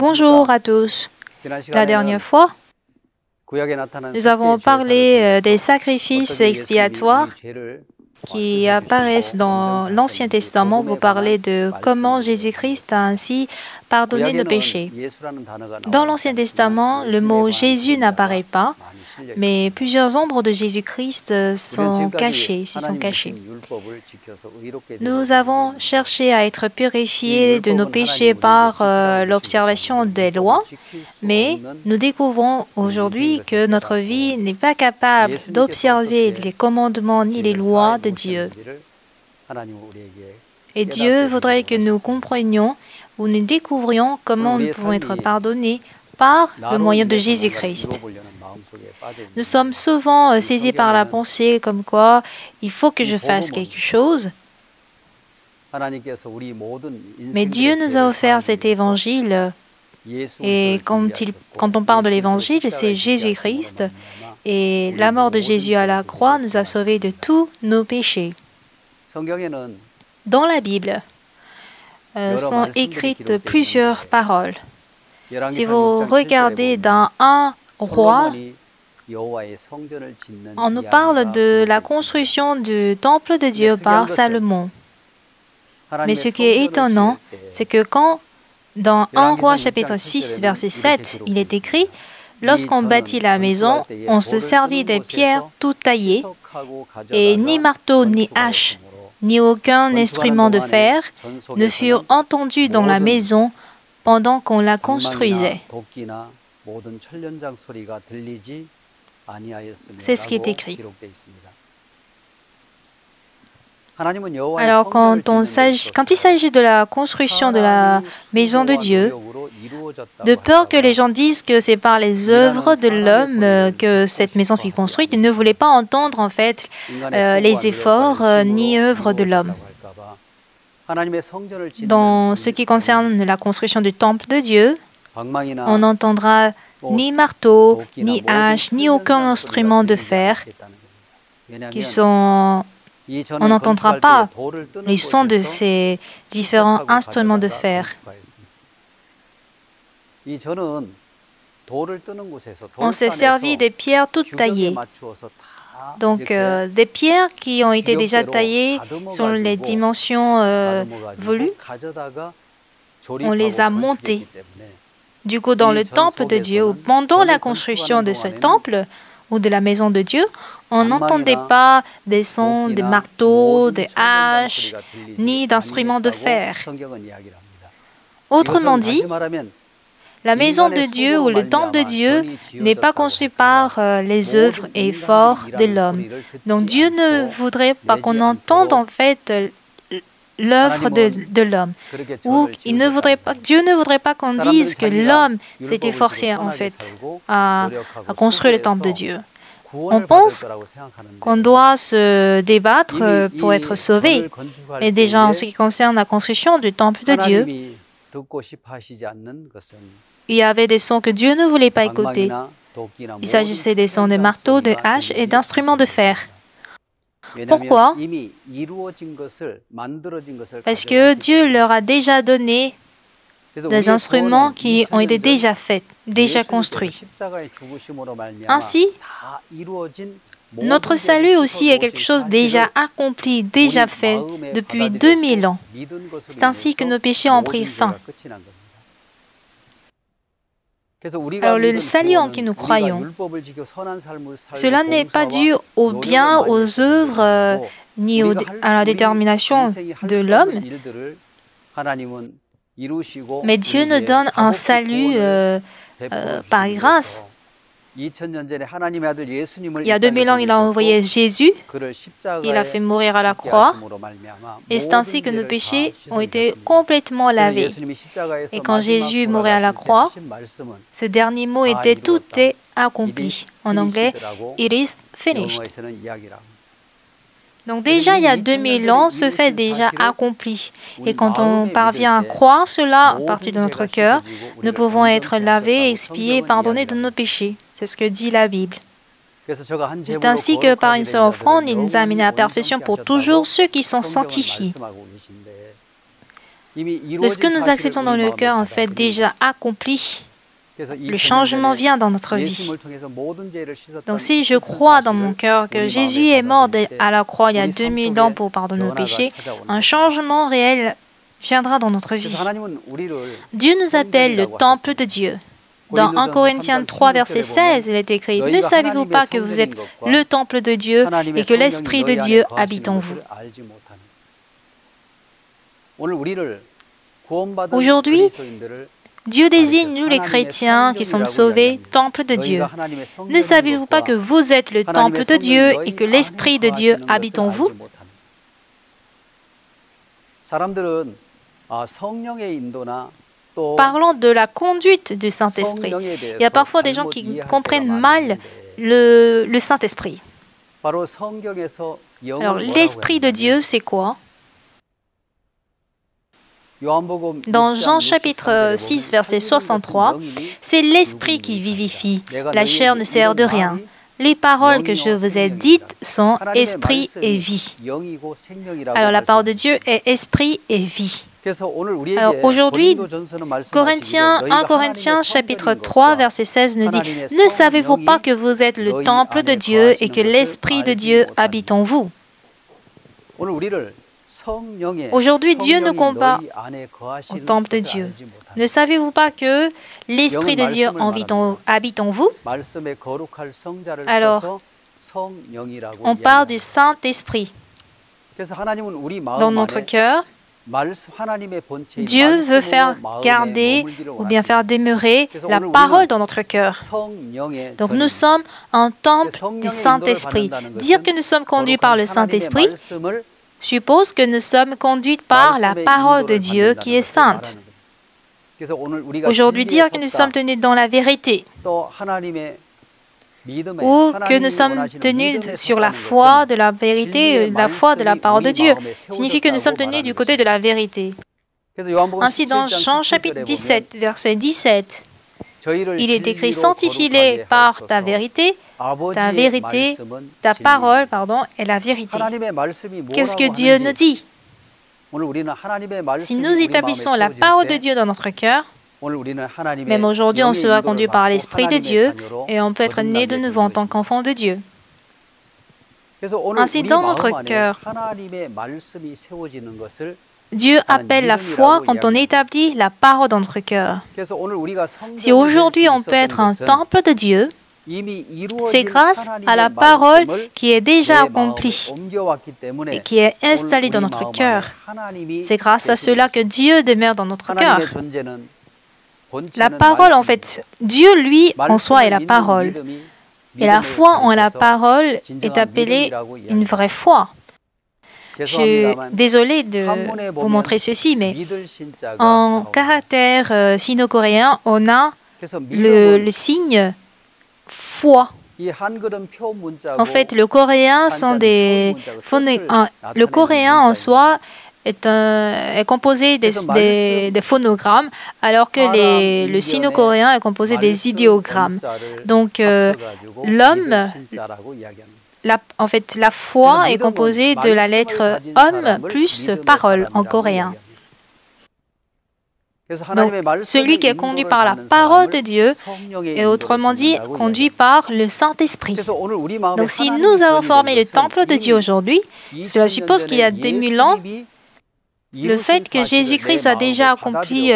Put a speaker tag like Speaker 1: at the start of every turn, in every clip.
Speaker 1: Bonjour à tous. La dernière fois, nous avons parlé des sacrifices expiatoires qui apparaissent dans l'Ancien Testament pour parler de comment Jésus-Christ a ainsi pardonné nos péchés. Dans l'Ancien Testament, le mot Jésus n'apparaît pas, mais plusieurs ombres de Jésus-Christ sont cachées. Nous avons cherché à être purifiés de nos péchés par l'observation des lois, mais nous découvrons aujourd'hui que notre vie n'est pas capable d'observer les commandements ni les lois de Dieu. Et Dieu voudrait que nous comprenions ou nous découvrions comment nous pouvons être pardonnés par le moyen de Jésus-Christ. Nous sommes souvent saisis par la pensée comme quoi il faut que je fasse quelque chose. Mais Dieu nous a offert cet évangile et quand on parle de l'évangile, c'est Jésus-Christ et la mort de Jésus à la croix nous a sauvés de tous nos péchés. Dans la Bible sont écrites plusieurs paroles. Si vous regardez dans 1 Roi, on nous parle de la construction du temple de Dieu par Salomon. Mais ce qui est étonnant, c'est que quand, dans 1 Roi chapitre 6, verset 7, il est écrit « Lorsqu'on bâtit la maison, on se servit des pierres toutes taillées, et ni marteau, ni hache, ni aucun instrument de fer ne furent entendus dans la maison pendant qu'on la construisait. » C'est ce qui est écrit. Alors, quand il s'agit de la construction de la maison de Dieu, de peur que les gens disent que c'est par les œuvres de l'homme que cette maison fut construite, ils ne voulaient pas entendre en fait les efforts ni œuvres de l'homme. Dans ce qui concerne la construction du temple de Dieu, on n'entendra ni marteau, ni hache, ni aucun instrument de fer on n'entendra pas les sons de ces différents instruments de fer. On s'est servi des pierres toutes taillées. Donc, des pierres qui ont été déjà taillées selon les dimensions voulues, on les a montées. Du coup, dans le temple de Dieu, ou pendant la construction de ce temple ou de la maison de Dieu, on n'entendait pas des sons de marteaux, de haches, ni d'instruments de fer. Autrement dit, la maison de Dieu ou le temple de Dieu n'est pas construit par les œuvres et efforts de l'homme. Donc Dieu ne voudrait pas qu'on entende en fait l'œuvre de l'homme. Ou Dieu ne voudrait pas qu'on dise que l'homme s'est efforcé en fait à construire le temple de Dieu. On pense qu'on doit se débattre pour être sauvé. Mais déjà, en ce qui concerne la construction du temple de Dieu, il y avait des sons que Dieu ne voulait pas écouter. Il s'agissait des sons de marteaux, de haches et d'instruments de fer. Pourquoi? Parce que Dieu leur a déjà donné des instruments qui ont été déjà faits, déjà construits. Ainsi, notre salut aussi est quelque chose déjà accompli, déjà fait depuis 2000 ans. C'est ainsi que nos péchés ont pris fin. Alors le salut en qui nous croyons, cela n'est pas dû au bien, aux œuvres, ni à la détermination de l'homme, mais Dieu nous donne un salut par grâce. Il y a 2000 ans, il a envoyé Jésus, il a fait mourir à la croix, et c'est ainsi que nos péchés ont été complètement lavés. Et quand Jésus mourait à la croix, ce dernier mot était « tout est accompli ». En anglais, « it is finished ». Donc déjà, il y a 2000 ans, ce fait est déjà accompli. Et quand on parvient à croire cela à partir de notre cœur, nous pouvons être lavés, expiés, pardonnés de nos péchés. C'est ce que dit la Bible. C'est ainsi que par une seule offrande, il nous a amenés à la perfection pour toujours ceux qui sont sanctifiés. Ce que nous acceptons dans le cœur, en fait, déjà accompli. Le changement vient dans notre vie. Donc si je crois dans mon cœur que Jésus est mort à la croix il y a 2000 ans pour pardonner nos péchés, un changement réel viendra dans notre vie. Dieu nous appelle le temple de Dieu. Dans 1 Corinthiens 3, verset 16, il est écrit « Ne savez-vous pas que vous êtes le temple de Dieu et que l'Esprit de Dieu habite en vous ?» Aujourd'hui, Dieu désigne nous les chrétiens qui sommes sauvés, temple de Dieu. Ne savez-vous pas que vous êtes le temple de Dieu et que l'Esprit de Dieu habite en vous? Parlons de la conduite du Saint-Esprit. Il y a parfois des gens qui comprennent mal le Saint-Esprit. Alors, l'Esprit de Dieu, c'est quoi? Dans Jean chapitre 6, verset 63, c'est l'Esprit qui vivifie. La chair ne sert de rien. Les paroles que je vous ai dites sont esprit et vie. Alors la parole de Dieu est esprit et vie. Alors aujourd'hui, 1 Corinthiens chapitre 3, verset 16 nous dit « Ne savez-vous pas que vous êtes le temple de Dieu et que l'Esprit de Dieu habite en vous ?» Aujourd'hui, Dieu nous compare au temple de Dieu. Ne savez-vous pas que l'Esprit de Dieu habite en vous? Alors, on parle du Saint-Esprit. Dans notre cœur, Dieu veut faire garder ou bien faire demeurer la parole dans notre cœur. Donc nous sommes un temple du Saint-Esprit. Dire que nous sommes conduits par le Saint-Esprit suppose que nous sommes conduits par la parole de Dieu qui est sainte. Aujourd'hui, dire que nous sommes tenus dans la vérité ou que nous sommes tenus sur la foi de la vérité, la foi de la parole de Dieu, signifie que nous sommes tenus du côté de la vérité. Ainsi, dans Jean chapitre 17, verset 17, il est écrit « Sanctifie-les par ta vérité, ta parole, est la vérité. » Qu'est-ce que Dieu nous dit? Si nous établissons la parole de Dieu dans notre cœur, même aujourd'hui, on sera conduit par l'Esprit de Dieu et on peut être né de nouveau en tant qu'enfant de Dieu. Ainsi, dans notre cœur, Dieu appelle la foi quand on établit la parole dans notre cœur. Si aujourd'hui on peut être un temple de Dieu, c'est grâce à la parole qui est déjà accomplie et qui est installée dans notre cœur. C'est grâce à cela que Dieu demeure dans notre cœur. La parole, en fait, Dieu, lui, en soi, est la parole. Et la foi en la parole est appelée une vraie foi. Je suis désolée de vous montrer ceci, mais en caractère sino-coréen, on a le signe foi. En fait, le coréen en soi est composé des phonogrammes, alors que le sino-coréen est composé des idéogrammes. Donc, en fait, la foi est composée de la lettre homme plus parole en coréen. Donc, celui qui est conduit par la parole de Dieu est autrement dit conduit par le Saint-Esprit. Donc, si nous avons formé le temple de Dieu aujourd'hui, cela suppose qu'il y a 2000 ans, le fait que Jésus-Christ a déjà accompli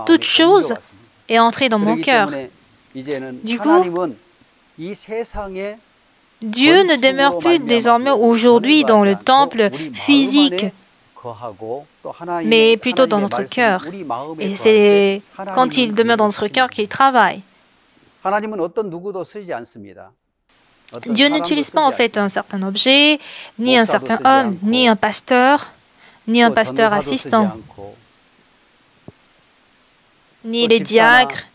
Speaker 1: toutes choses est entré dans mon cœur. Du coup, Dieu ne demeure plus désormais aujourd'hui dans le temple physique, mais plutôt dans notre cœur. Et c'est quand il demeure dans notre cœur qu'il travaille. Dieu n'utilise pas en fait un certain objet, ni un certain homme, ni un pasteur assistant, ni les diacres,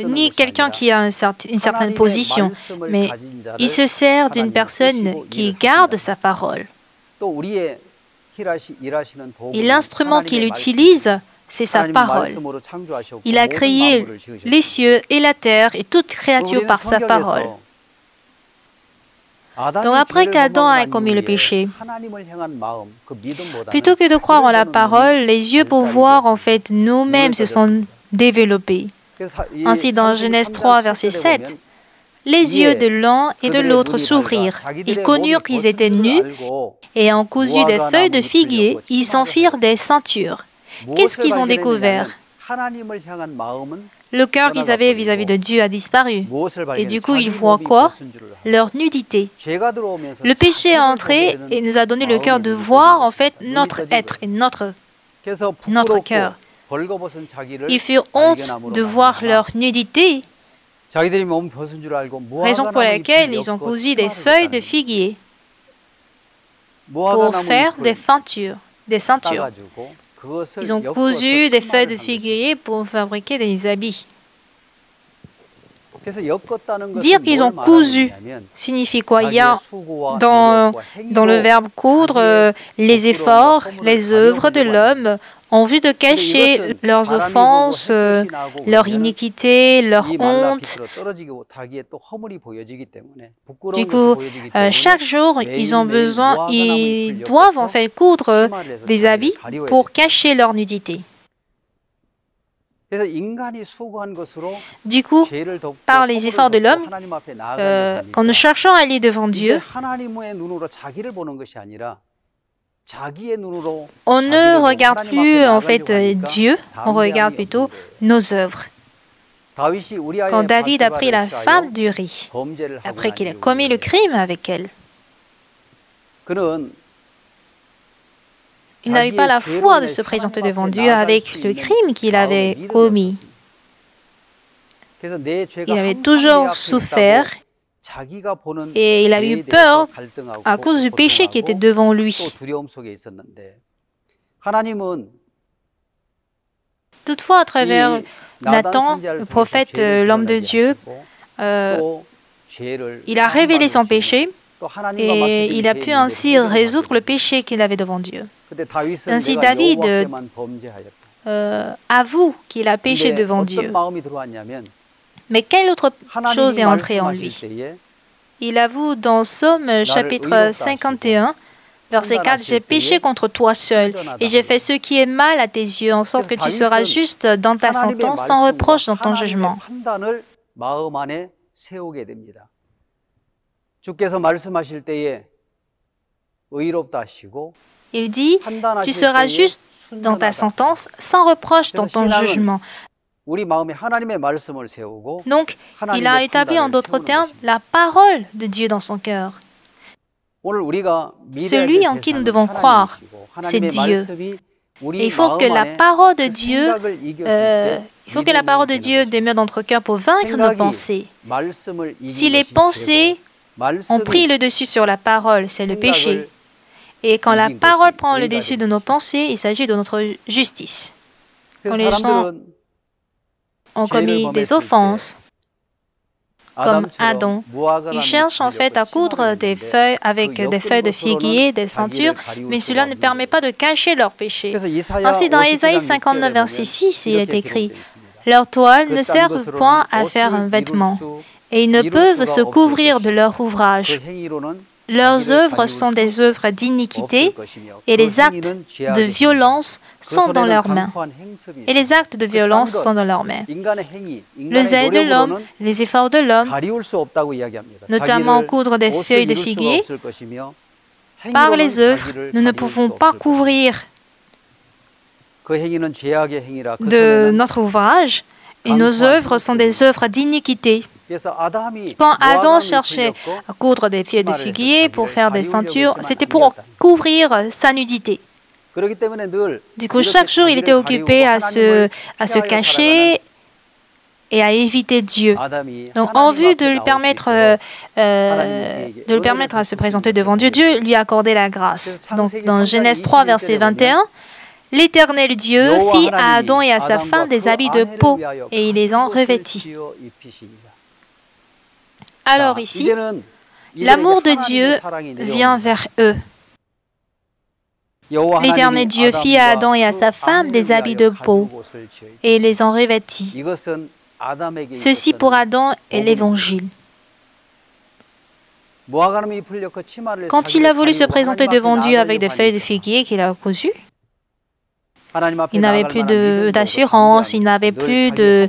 Speaker 1: ni quelqu'un qui a une certaine position, mais il se sert d'une personne qui garde sa parole. Et l'instrument qu'il utilise, c'est sa parole. Il a créé les cieux et la terre et toute créature par sa parole. Donc après qu'Adam a commis le péché, plutôt que de croire en la parole, les yeux pour voir en fait nous-mêmes se sont développés. Ainsi dans Genèse 3, verset 7, les yeux de l'un et de l'autre s'ouvrirent. Ils connurent qu'ils étaient nus et en cousu des feuilles de figuier, ils s'en firent des ceintures. Qu'est-ce qu'ils ont découvert? Le cœur qu'ils avaient vis-à-vis de Dieu a disparu. Et du coup, ils voient quoi? Leur nudité. Le péché est entré et nous a donné le cœur de voir en fait notre être et notre cœur. Ils furent honte de voir leur nudité, raison pour laquelle ils ont cousu des feuilles de figuier pour faire des ceintures. Ils ont cousu des feuilles de figuier pour fabriquer des habits. Dire qu'ils ont cousu signifie quoi? Il y a dans le verbe coudre les efforts, les œuvres de l'homme en vue de cacher leurs offenses, leur iniquité, leur honte. Du coup, chaque jour, ils doivent en fait coudre des habits pour cacher leur nudité. Du coup, par les efforts de l'homme, quand nous cherchons à aller devant Dieu, on ne regarde plus en fait Dieu, on regarde plutôt nos œuvres. Quand David a pris la femme d'Uri, après qu'il a commis le crime avec elle, il n'avait pas la foi de se présenter devant Dieu avec le crime qu'il avait commis. Il avait toujours souffert et il a eu peur à cause du péché qui était devant lui. Toutefois, à travers Nathan, le prophète, l'homme de Dieu, il a révélé son péché et il a pu ainsi résoudre le péché qu'il avait devant Dieu. Ainsi, David avoue qu'il a péché devant Dieu. Mais quelle autre chose est entrée en lui? Il avoue dans Psaume chapitre 51, verset 4, « J'ai péché contre toi seul, et j'ai fait ce qui est mal à tes yeux, en sorte que tu seras juste dans ta sentence, sans reproche dans ton jugement. » Il dit, « Tu seras juste dans ta sentence, sans reproche dans ton jugement. » Donc, il a établi en d'autres termes la parole de Dieu dans son cœur. Celui en qui nous devons croire, c'est Dieu. Et il faut que la parole de Dieu, demeure dans notre cœur pour vaincre nos pensées. Si les pensées ont pris le dessus sur la parole, c'est le péché. Et quand la parole prend le dessus de nos pensées, il s'agit de notre justice. Quand les gens ont commis des offenses, comme Adam, ils cherchent en fait à coudre des feuilles avec des feuilles de figuier, des ceintures, mais cela ne permet pas de cacher leurs péchés. Ainsi, dans Ésaïe 59, verset 6, il est écrit, « Leurs toiles ne servent point à faire un vêtement, et ils ne peuvent se couvrir de leur ouvrage. Leurs œuvres sont des œuvres d'iniquité, et les actes de violence sont dans leurs mains. » Et les actes de violence sont dans leurs mains. Le zèle de l'homme, les efforts de l'homme, notamment coudre des feuilles de figuier, par les œuvres, nous ne pouvons pas couvrir de notre ouvrage, et nos œuvres sont des œuvres d'iniquité. Quand Adam cherchait à coudre des feuilles de figuier pour faire des ceintures, c'était pour couvrir sa nudité. Du coup, chaque jour, il était occupé à se cacher et à éviter Dieu. Donc, en vue de lui permettre à se présenter devant Dieu, Dieu lui a accordé la grâce. Donc, dans Genèse 3, verset 21, l'Éternel Dieu fit à Adam et à sa femme des habits de peau, et il les en revêtit. Alors ici, l'amour de Dieu vient vers eux. L'Éternel Dieu fit à Adam et à sa femme des habits de peau et les en revêtit. Ceci pour Adam est l'Évangile. Quand il a voulu se présenter devant Dieu avec des feuilles de figuier qu'il a cousues, il n'avait plus d'assurance, il n'avait plus de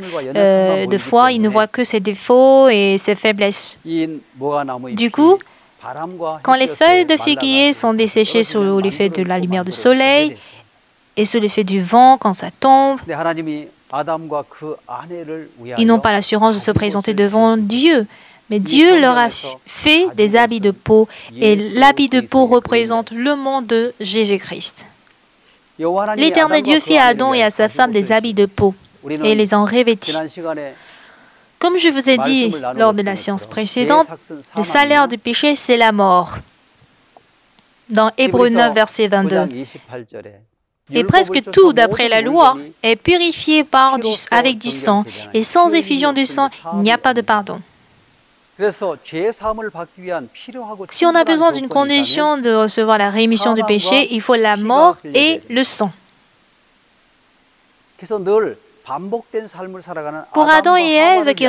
Speaker 1: foi, il ne voit que ses défauts et ses faiblesses. Du coup, quand les feuilles de figuier sont desséchées sous l'effet de la lumière du soleil et sous l'effet du vent quand ça tombe, ils n'ont pas l'assurance de se présenter devant Dieu. Mais Dieu leur a fait des habits de peau et l'habit de peau représente le monde de Jésus-Christ. L'Éternel Dieu fit à Adam et à sa femme des habits de peau et les en revêtit. Comme je vous ai dit lors de la séance précédente, le salaire du péché, c'est la mort. Dans Hébreux 9, verset 22. Et presque tout, d'après la loi, est purifié avec du sang, et sans effusion du sang, il n'y a pas de pardon. Si on a besoin d'une condition de recevoir la rémission du péché, il faut la mort et le sang. Pour Adam et Ève qui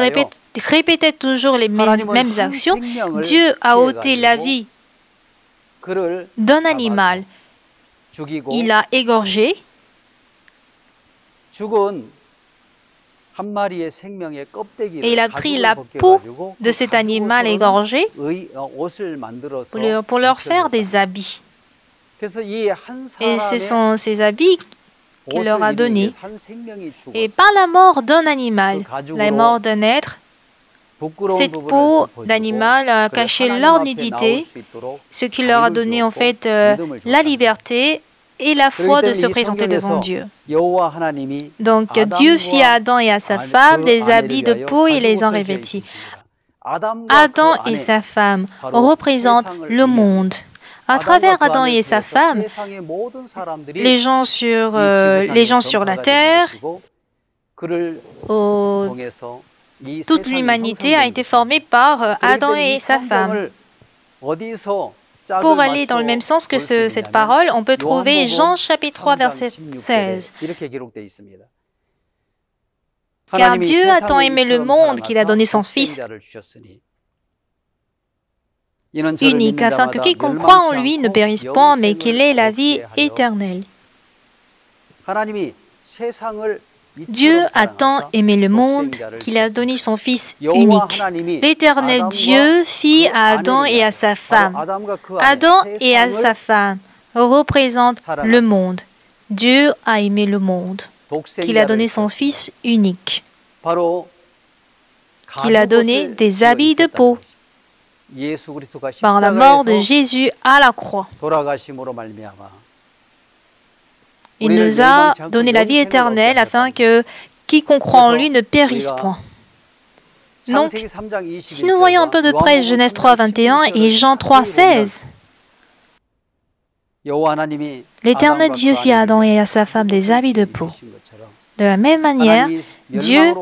Speaker 1: répétaient toujours les mêmes actions, Dieu a ôté la vie d'un animal. Il l'a égorgé. Et il a pris la peau de cet animal égorgé pour leur faire des habits. Et ce sont ces habits qu'il leur a donnés. Et par la mort d'un animal, la mort d'un être, cette peau d'animal a caché leur nudité, ce qui leur a donné en fait la liberté et la foi de se présenter devant Dieu. Donc Dieu fit à Adam et à sa femme des habits de peau et les en revêtit. Adam et sa femme représentent le monde. À travers Adam et sa femme, les gens sur la terre, toute l'humanité a été formée par Adam et sa femme. Pour aller dans le même sens que cette parole, on peut trouver Jean chapitre 3, verset 16. Car Dieu a tant aimé le monde qu'il a donné son Fils unique, afin que quiconque croit en lui ne périsse point, mais qu'il ait la vie éternelle. Dieu a tant aimé le monde qu'il a donné son Fils unique. L'Éternel Dieu fit à Adam et à sa femme. Adam et à sa femme représentent le monde. Dieu a aimé le monde, qu'il a donné son Fils unique, qu'il a donné des habits de peau par la mort de Jésus à la croix. Il nous a donné la vie éternelle afin que quiconque croit en lui ne périsse point. Donc, si nous voyons un peu de près Genèse 3, 21 et Jean 3, 16, l'Éternel Dieu fit à Adam et à sa femme des habits de peau. De la même manière, Dieu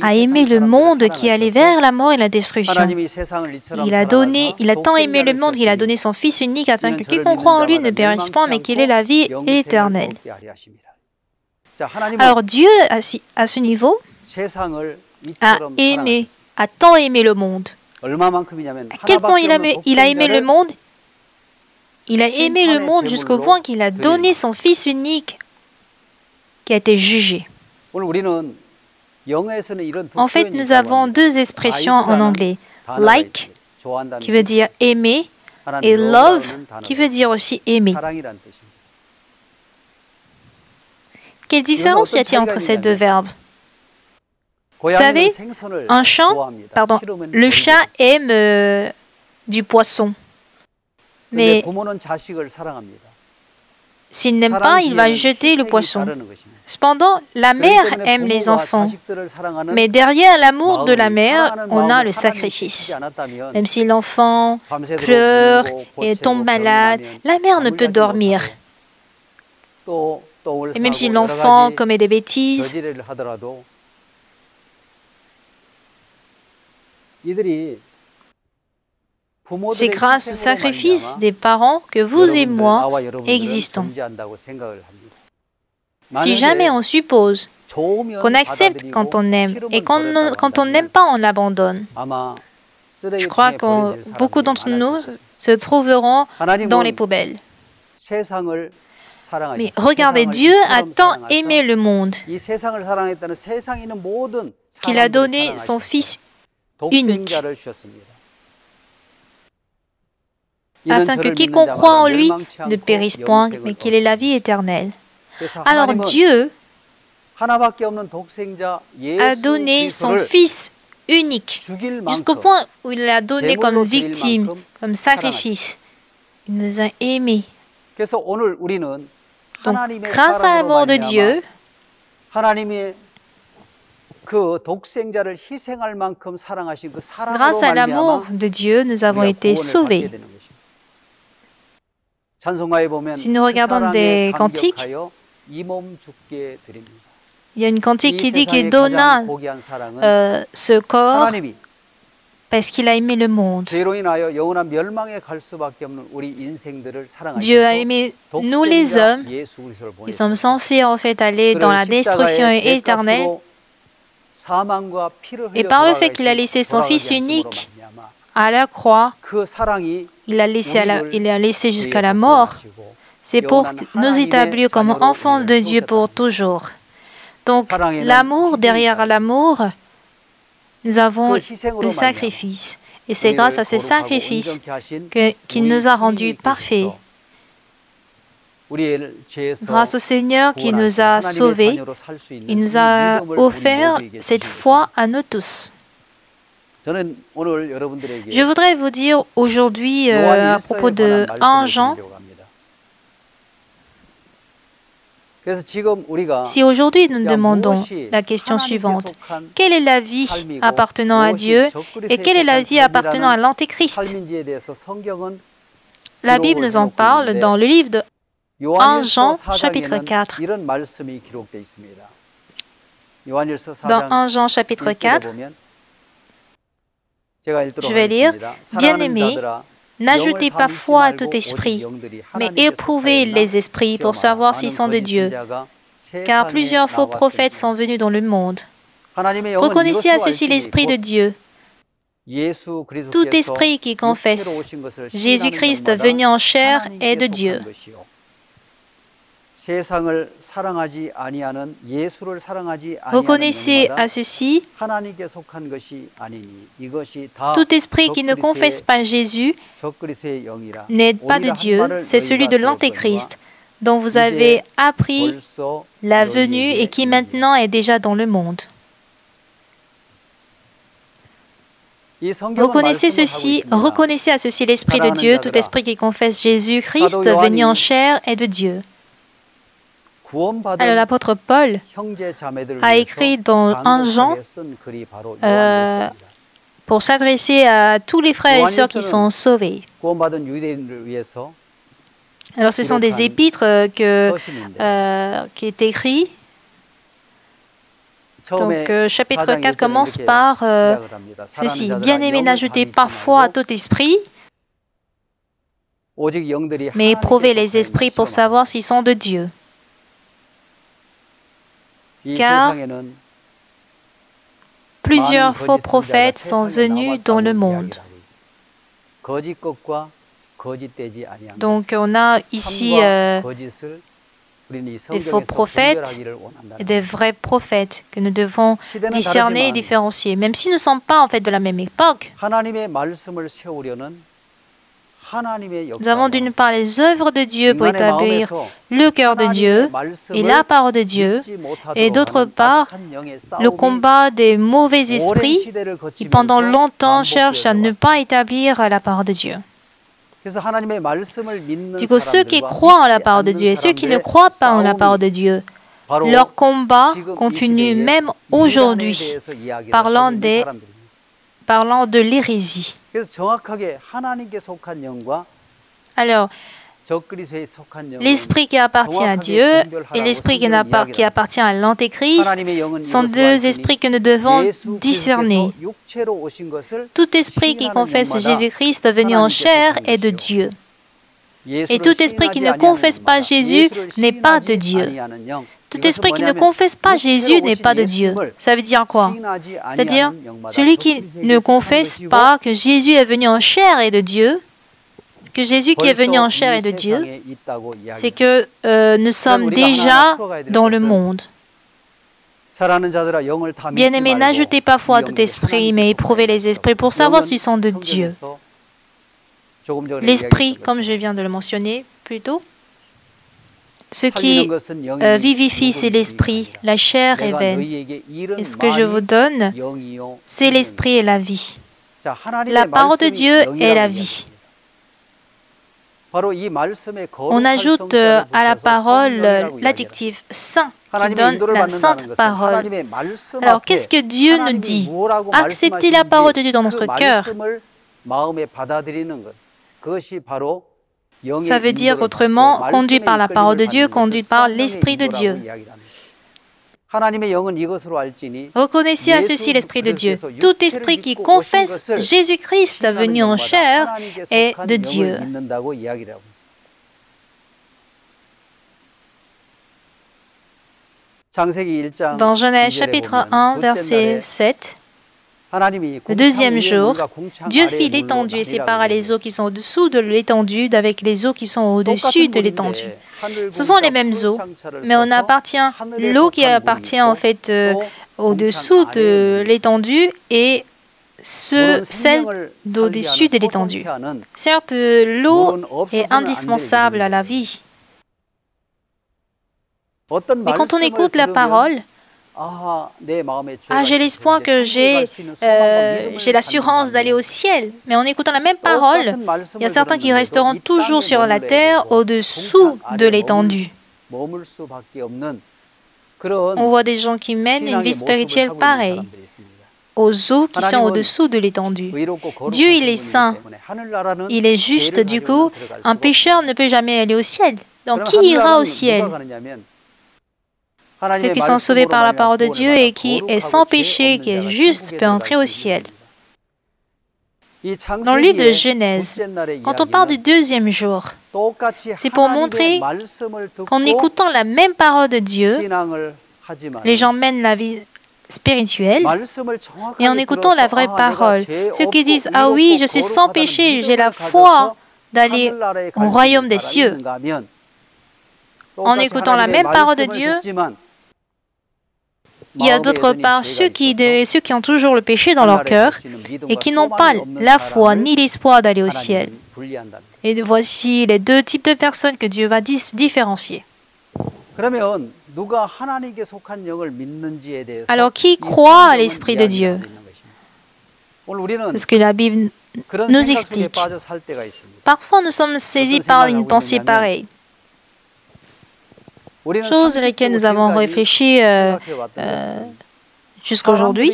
Speaker 1: a aimé le monde qui allait vers la mort et la destruction. Il a tant aimé le monde qu'il a donné son Fils unique afin que quiconque croit en lui ne périsse point, mais qu'il ait la vie éternelle. Alors Dieu, à ce niveau, a tant aimé le monde. À quel point il a aimé le monde? Il a aimé le monde jusqu'au point qu'il a donné son Fils unique qui a été jugé. En fait, nous avons deux expressions en anglais. Like, qui veut dire aimer, et love, qui veut dire aussi aimer. Quelle différence y a-t-il entre ces deux verbes? Vous savez, le chat aime du poisson. Mais s'il n'aime pas, il va jeter le poisson. Cependant, la mère aime les enfants. Mais derrière l'amour de la mère, on a le sacrifice. Même si l'enfant pleure et tombe malade, la mère ne peut dormir. Et même si l'enfant commet des bêtises, c'est grâce au sacrifice des parents que vous et moi existons. Si jamais on suppose qu'on accepte quand on aime et quand on n'aime pas, on l'abandonne, Je crois que beaucoup d'entre nous se trouveront dans les poubelles. Mais regardez, Dieu a tant aimé le monde qu'il a donné son Fils unique, afin que quiconque croit en lui ne périsse point, mais qu'il ait la vie éternelle. Alors Dieu a donné son Fils unique, jusqu'au point où il l'a donné comme victime, comme sacrifice. Il nous a aimés. Donc, grâce à l'amour de Dieu, grâce à l'amour de Dieu, nous avons été sauvés. Si nous regardons des cantiques, il y a une cantique qui dit qu'il donna ce corps parce qu'il a aimé le monde. Dieu a aimé nous les hommes, qui sommes censés en fait aller dans la destruction éternelle. Et par le fait qu'il a laissé son Fils unique à la croix, il l'a laissé jusqu'à la mort. C'est pour nous établir comme enfants de Dieu pour toujours. Donc l'amour, derrière l'amour, nous avons le sacrifice. Et c'est grâce à ce sacrifice qu'il nous a rendus parfaits. Grâce au Seigneur qui nous a sauvés, il nous a offert cette foi à nous tous. Je voudrais vous dire aujourd'hui à propos de 1 Jean. Si aujourd'hui nous demandons la question suivante, quelle est la vie appartenant à Dieu et quelle est la vie appartenant à l'Antéchrist? La Bible nous en parle dans le livre de 1 Jean chapitre 4. Dans 1 Jean chapitre 4, je vais lire, « Bien-aimés, n'ajoutez pas foi à tout esprit, mais éprouvez les esprits pour savoir s'ils sont de Dieu, car plusieurs faux prophètes sont venus dans le monde. Reconnaissez à ceci l'Esprit de Dieu. Tout esprit qui confesse Jésus-Christ venu en chair est de Dieu. Reconnaissez à ceci, tout esprit qui ne confesse pas Jésus n'est pas de Dieu, c'est celui de l'Antéchrist, dont vous avez appris la venue et qui maintenant est déjà dans le monde. Reconnaissez à ceci l'Esprit de Dieu, tout esprit qui confesse Jésus-Christ venu en chair est de Dieu. Alors l'apôtre Paul a écrit dans 1 Jean pour s'adresser à tous les frères et sœurs qui sont sauvés. Alors ce sont des épîtres qui est écrit. Donc chapitre 4 commence par ceci. Bien-aimés, n'ajoutez pas foi à tout esprit, mais éprouvez les esprits pour savoir s'ils sont de Dieu. Car plusieurs faux prophètes sont venus dans le monde. Donc on a ici des faux prophètes et des vrais prophètes que nous devons discerner et différencier, même si nous ne sommes pas en fait de la même époque. Nous avons d'une part les œuvres de Dieu pour établir le cœur de Dieu et la parole de Dieu, et d'autre part le combat des mauvais esprits qui pendant longtemps cherchent à ne pas établir la parole de Dieu. Du coup, ceux qui croient en la parole de Dieu et ceux qui ne croient pas en la parole de Dieu, leur combat continue même aujourd'hui, parlant de l'hérésie. Alors, l'esprit qui appartient à Dieu et l'esprit qui appartient à l'Antéchrist sont deux esprits que nous devons discerner. Tout esprit qui confesse Jésus-Christ venu en chair est de Dieu. Et tout esprit qui ne confesse pas Jésus n'est pas de Dieu. Tout esprit qui ne confesse pas Jésus n'est pas de Dieu. Ça veut dire quoi? C'est-à-dire, celui qui ne confesse pas que Jésus est venu en chair est de Dieu, que Jésus qui est venu en chair est de Dieu, c'est que nous sommes déjà dans le monde. Bien-aimés, n'ajoutez pas foi à tout esprit, mais éprouvez les esprits pour savoir s'ils sont de Dieu. L'esprit, comme je viens de le mentionner plus tôt, ce qui vivifie, c'est l'esprit, la chair est vaine. Et ce que je vous donne, c'est l'esprit et la vie. La parole de Dieu est la vie. On ajoute à la parole l'adjectif saint, qui donne la sainte parole. Alors, qu'est-ce que Dieu nous dit? Accepter la parole de Dieu dans notre cœur. Ça veut dire autrement, conduit par la parole de Dieu, conduit par l'Esprit de Dieu. Reconnaissez à ceci l'Esprit de Dieu. Tout esprit qui confesse Jésus-Christ venu en chair est de Dieu. Dans Genèse chapitre 1, verset 7, le deuxième jour, Dieu fit l'étendue et sépara les eaux qui sont au-dessous de l'étendue d'avec les eaux qui sont au-dessus de l'étendue. Ce sont les mêmes eaux, mais l'eau qui appartient en fait au-dessous de l'étendue et celle d'au-dessus de l'étendue. Certes, l'eau est indispensable à la vie. Mais quand on écoute la parole, j'ai l'espoir que j'ai l'assurance d'aller au ciel. Mais en écoutant la même parole, il y a certains qui resteront toujours sur la terre au-dessous de l'étendue. On voit des gens qui mènent une vie spirituelle pareille aux eaux qui sont au-dessous de l'étendue. Dieu, il est saint, il est juste. Du coup, un pécheur ne peut jamais aller au ciel. Donc, qui ira au ciel? Ceux qui sont sauvés par la parole de Dieu et qui est sans péché, qui est juste, peut entrer au ciel. Dans le livre de Genèse, quand on parle du deuxième jour, c'est pour montrer qu'en écoutant la même parole de Dieu, les gens mènent la vie spirituelle, et en écoutant la vraie parole, ceux qui disent « Ah oui, je suis sans péché, j'ai la foi d'aller au royaume des cieux », en écoutant la même parole de Dieu, il y a d'autre part ceux qui ont toujours le péché dans leur cœur et qui n'ont pas la foi ni l'espoir d'aller au ciel. Et voici les deux types de personnes que Dieu va différencier. Alors, qui croit à l'Esprit de Dieu? Parce que la Bible nous explique. Parfois, nous sommes saisis par une pensée pareille. Chose à laquelle nous avons réfléchi jusqu'à aujourd'hui.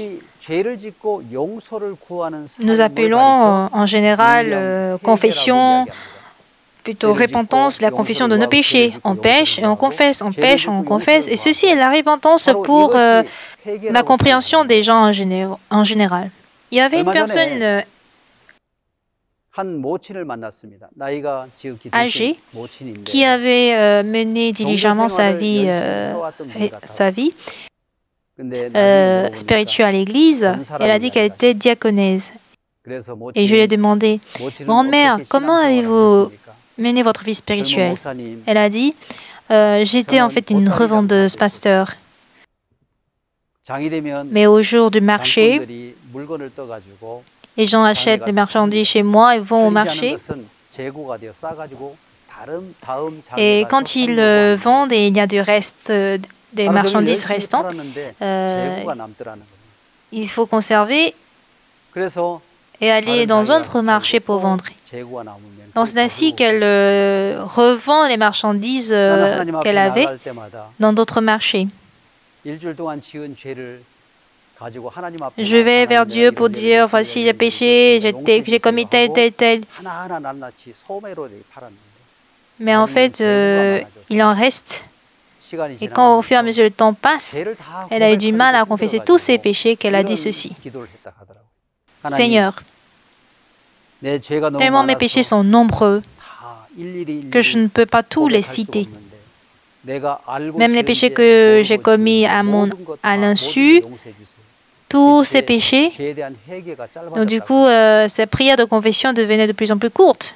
Speaker 1: Nous appelons en général confession, plutôt repentance, la confession de nos péchés. On pêche et on confesse, on pêche et on confesse. Et ceci est la repentance pour la compréhension des gens en général. Il y avait une personne âgée qui avait mené diligemment sa vie spirituelle à l'église. Elle a dit qu'elle était diaconesse. Et je lui ai demandé, « Grand-mère, comment avez-vous mené votre vie spirituelle ?» Elle a dit, « J'étais en fait une revendeuse, pasteur. Mais au jour du marché, les gens achètent des marchandises chez moi et vont au marché. Et quand ils vendent et il y a du reste, des marchandises restantes, il faut conserver et aller dans un autre marché pour vendre. Donc c'est ainsi qu'elle revend les marchandises qu'elle avait dans d'autres marchés. Je vais vers Dieu pour dire, voici les péchés, j'ai commis tel. Mais en fait, il en reste. Et quand au fur et à mesure le temps passe, elle a eu du mal à confesser tous ses péchés qu'elle a dit ceci. Seigneur, tellement mes péchés sont nombreux que je ne peux pas tous les citer. Même les péchés que j'ai commis à l'insu, tous ces péchés. Donc du coup, ces prières de confession devenaient de plus en plus courtes.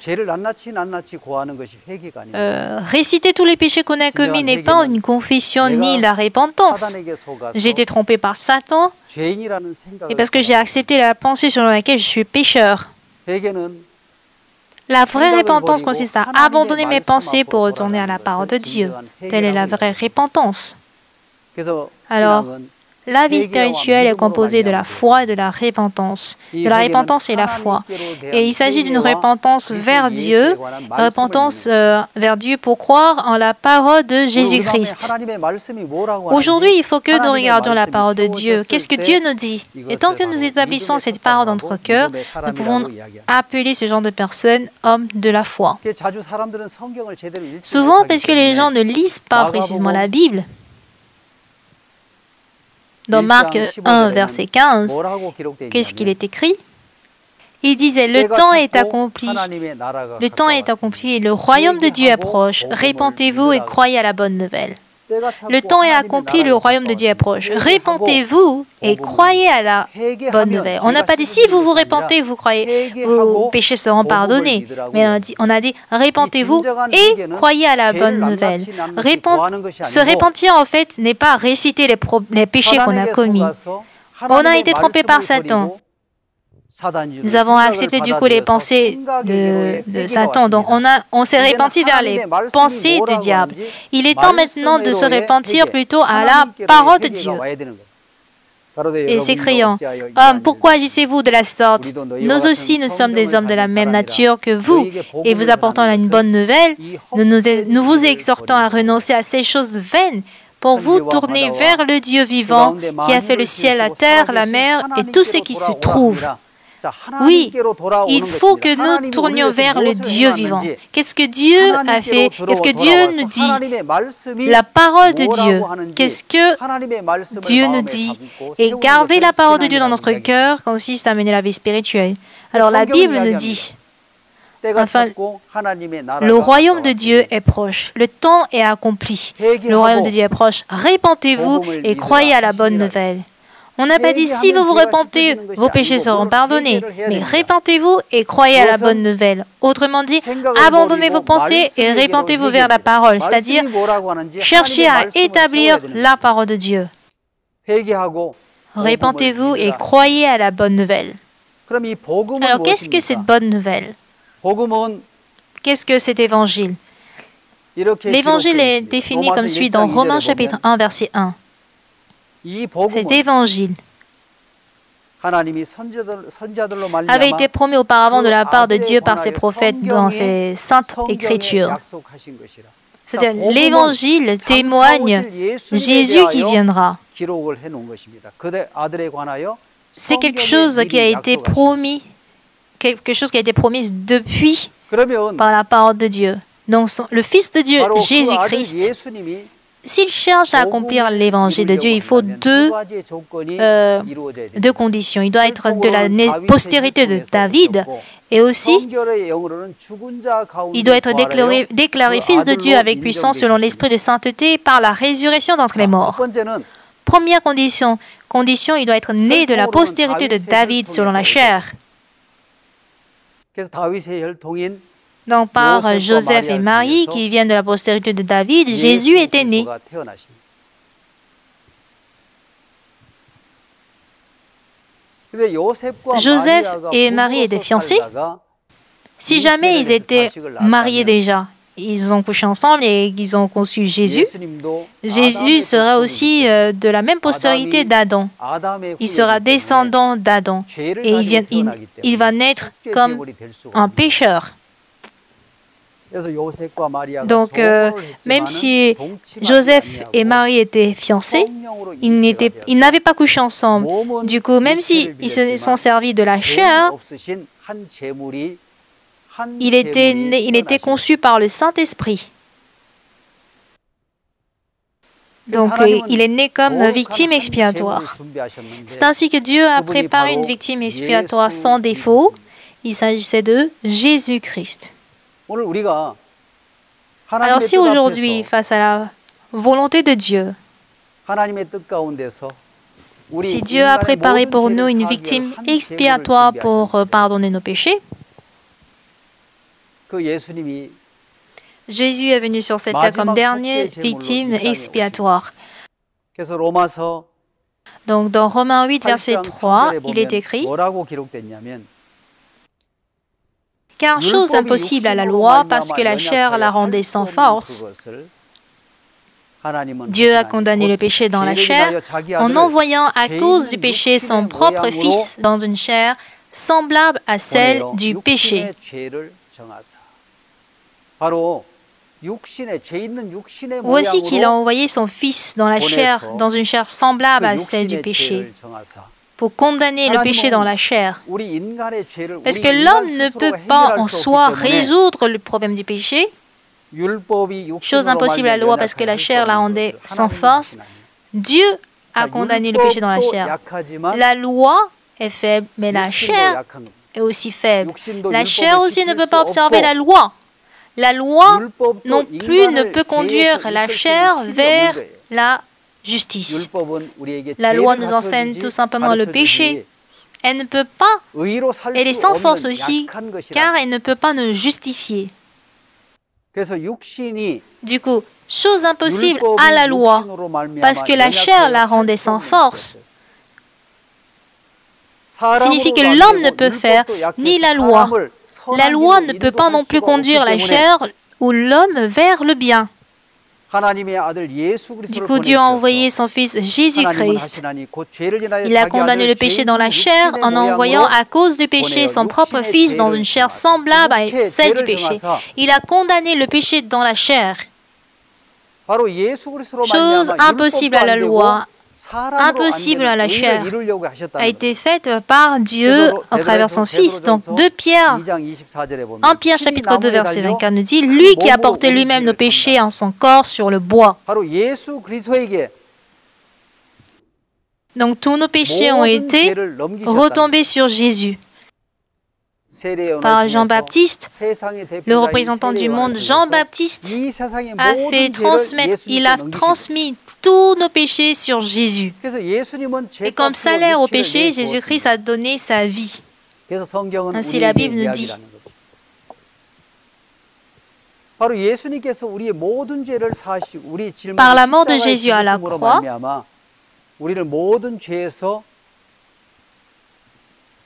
Speaker 1: Réciter tous les péchés qu'on a commis n'est pas une confession ni la repentance. J'ai été trompé par Satan et parce que j'ai accepté la pensée selon laquelle je suis pécheur. La vraie repentance consiste à abandonner mes pensées pour retourner à la parole de Dieu. Telle est la vraie repentance. Alors, la vie spirituelle est composée de la foi et de la repentance. De la repentance et la foi. Et il s'agit d'une repentance vers Dieu pour croire en la parole de Jésus-Christ. Aujourd'hui, il faut que nous regardions la parole de Dieu. Qu'est-ce que Dieu nous dit? Et tant que nous établissons cette parole dans notre cœur, nous pouvons appeler ce genre de personnes hommes de la foi. Souvent, parce que les gens ne lisent pas précisément la Bible. Dans Marc 1, verset 15, qu'est-ce qu'il est écrit? Il disait, le temps est accompli. Le temps est accompli et le royaume de Dieu est proche. Répentez-vous et croyez à la bonne nouvelle. Le temps est accompli, le royaume de Dieu est proche. Répentez-vous et croyez à la bonne nouvelle. On n'a pas dit, si vous vous répentez, vous croyez, vos péchés seront pardonnés. Mais on a dit, répentez-vous et croyez à la bonne nouvelle. Se repentir, en fait, n'est pas réciter les péchés qu'on a commis. On a été trompé par Satan. Nous avons accepté du coup les pensées de Satan. Donc on s'est repenti vers les pensées du diable. Il est temps maintenant de se repentir plutôt à la parole de Dieu. Et s'écriant, « Hommes, pourquoi agissez-vous de la sorte? Nous aussi, nous sommes des hommes de la même nature que vous. Et vous apportant une bonne nouvelle, nous vous exhortons à renoncer à ces choses vaines pour vous tourner vers le Dieu vivant qui a fait le ciel, la terre, la mer et tout ce qui se trouve. » Oui, il faut que nous tournions vers le Dieu vivant. Qu'est-ce que Dieu a fait? Qu'est-ce que Dieu nous dit? La parole de Dieu. Qu'est-ce que Dieu nous dit? Et garder la parole de Dieu dans notre cœur consiste à mener la vie spirituelle. Alors la Bible nous dit, enfin, le royaume de Dieu est proche. Le temps est accompli. Le royaume de Dieu est proche. Répentez-vous et croyez à la bonne nouvelle. On n'a pas dit, si vous vous repentez, vos péchés seront pardonnés. Mais répentez-vous et croyez à la bonne nouvelle. Autrement dit, abandonnez vos pensées et répentez-vous vers la parole. C'est-à-dire, cherchez à établir la parole de Dieu. Répentez-vous et croyez à la bonne nouvelle. Alors, qu'est-ce que cette bonne nouvelle? Qu'est-ce que cet évangile? L'évangile est défini comme suit dans Romains chapitre 1, verset 1. Cet évangile avait été promis auparavant de la part de Dieu par ses prophètes dans ses saintes écritures. C'est-à-dire, l'évangile témoigne Jésus qui viendra. C'est quelque chose qui a été promis, depuis par la parole de Dieu. Donc, le Fils de Dieu, Jésus-Christ, s'il cherche à accomplir l'évangile de Dieu, il faut deux conditions. Il doit être de la postérité de David et aussi il doit être déclaré fils de Dieu avec puissance selon l'esprit de sainteté par la résurrection d'entre les morts. Première condition, il doit être né de la postérité de David selon la chair. Donc par Joseph et Marie, qui viennent de la postérité de David, Jésus était né. Joseph et Marie étaient fiancés. Si jamais ils étaient mariés déjà, ils ont couché ensemble et ils ont conçu Jésus, Jésus sera aussi de la même postérité d'Adam. Il sera descendant d'Adam et il va naître comme un pécheur. Donc, même si Joseph et Marie étaient fiancés, ils n'avaient pas couché ensemble. Du coup, même s'ils se sont servis de la chair, il était conçu par le Saint-Esprit. Donc, il est né comme victime expiatoire. C'est ainsi que Dieu a préparé une victime expiatoire sans défaut. Il s'agissait de Jésus-Christ. Alors si aujourd'hui, face à volonté de Dieu. Si Dieu a préparé pour nous une victime expiatoire pour pardonner nos péchés, Jésus est venu sur cette terre comme dernière victime expiatoire. Donc dans Romains 8, verset 3, il est écrit « Car chose impossible à la loi, parce que la chair la rendait sans force, Dieu a condamné le péché dans la chair en envoyant à cause du péché son propre Fils dans une chair semblable à celle du péché. » Voici qu'il a envoyé son Fils dans la chair, dans une chair semblable à celle du péché, pour condamner le péché dans la chair. Parce que l'homme ne peut pas en soi résoudre le problème du péché, chose impossible à la loi parce que la chair la rendait sans force. Dieu a condamné le péché dans la chair. La loi est faible, mais la chair est aussi faible. La chair aussi ne peut pas observer la loi. La loi non plus ne peut conduire la chair vers la justice. La loi nous enseigne tout simplement le péché. Elle ne peut pas, elle est sans force aussi, car elle ne peut pas nous justifier. Du coup, chose impossible à la loi, parce que la chair la rendait sans force, signifie que l'homme ne peut faire ni la loi. La loi ne peut pas non plus conduire la chair ou l'homme vers le bien. Du coup, Dieu a envoyé son Fils Jésus-Christ. Il a condamné le péché dans la chair en envoyant à cause du péché son propre Fils dans une chair semblable à celle du péché. Il a condamné le péché dans la chair. Chose impossible à la loi, impossible à la chair, a été faite par Dieu à travers son Fils. Donc 1 Pierre chapitre 2 verset 24 nous dit « Lui qui a porté lui-même nos péchés en son corps sur le bois ». Donc tous nos péchés ont été retombés sur Jésus. Par Jean-Baptiste, le représentant du monde, Jean-Baptiste il a transmis tous nos péchés sur Jésus. Et comme salaire au péché, Jésus-Christ a donné sa vie. Ainsi la Bible nous dit. Par la mort de Jésus à la croix,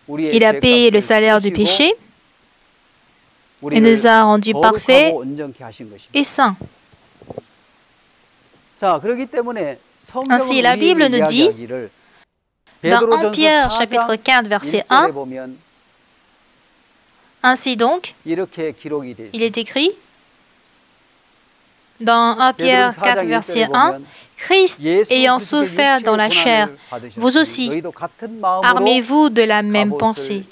Speaker 1: il a payé le salaire du péché et nous a rendus parfaits et saints. Ainsi, la Bible nous dit, dans 1 Pierre chapitre 4, verset 1, ainsi donc, il est écrit, dans 1 Pierre 4, verset 1, Christ ayant souffert dans la chair, vous aussi, armez-vous de la même pensée.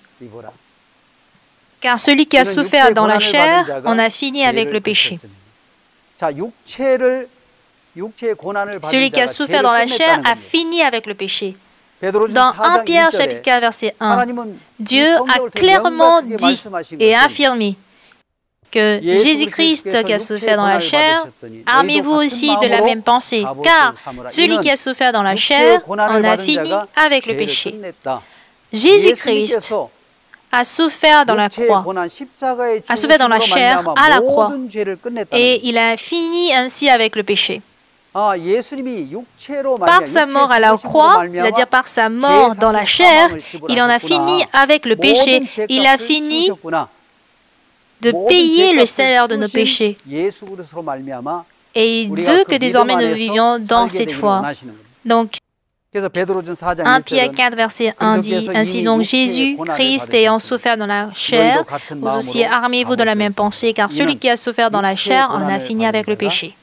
Speaker 1: Car celui qui a souffert dans la chair en a fini avec le péché. Celui qui a souffert dans la chair a fini avec le péché. Dans 1 Pierre chapitre 4, verset 1, Dieu a clairement dit et affirmé que Jésus-Christ qui a souffert dans la chair, armez-vous aussi de la même pensée, car celui qui a souffert dans la chair en a fini avec le péché. Jésus-Christ a souffert dans la croix, a souffert dans la chair à la croix, et il a fini ainsi avec le péché. Par sa mort à la croix, c'est-à-dire par sa mort dans la chair, il en a fini avec le péché. Il a fini de payer le salaire de nos péchés. Et il veut que désormais nous vivions dans cette foi. Donc, 1 Pierre 4, verset 1 dit, « Ainsi donc Jésus, Christ ayant souffert dans la chair, vous aussi armez-vous de la même pensée, car celui qui a souffert dans la chair en a fini avec le péché. »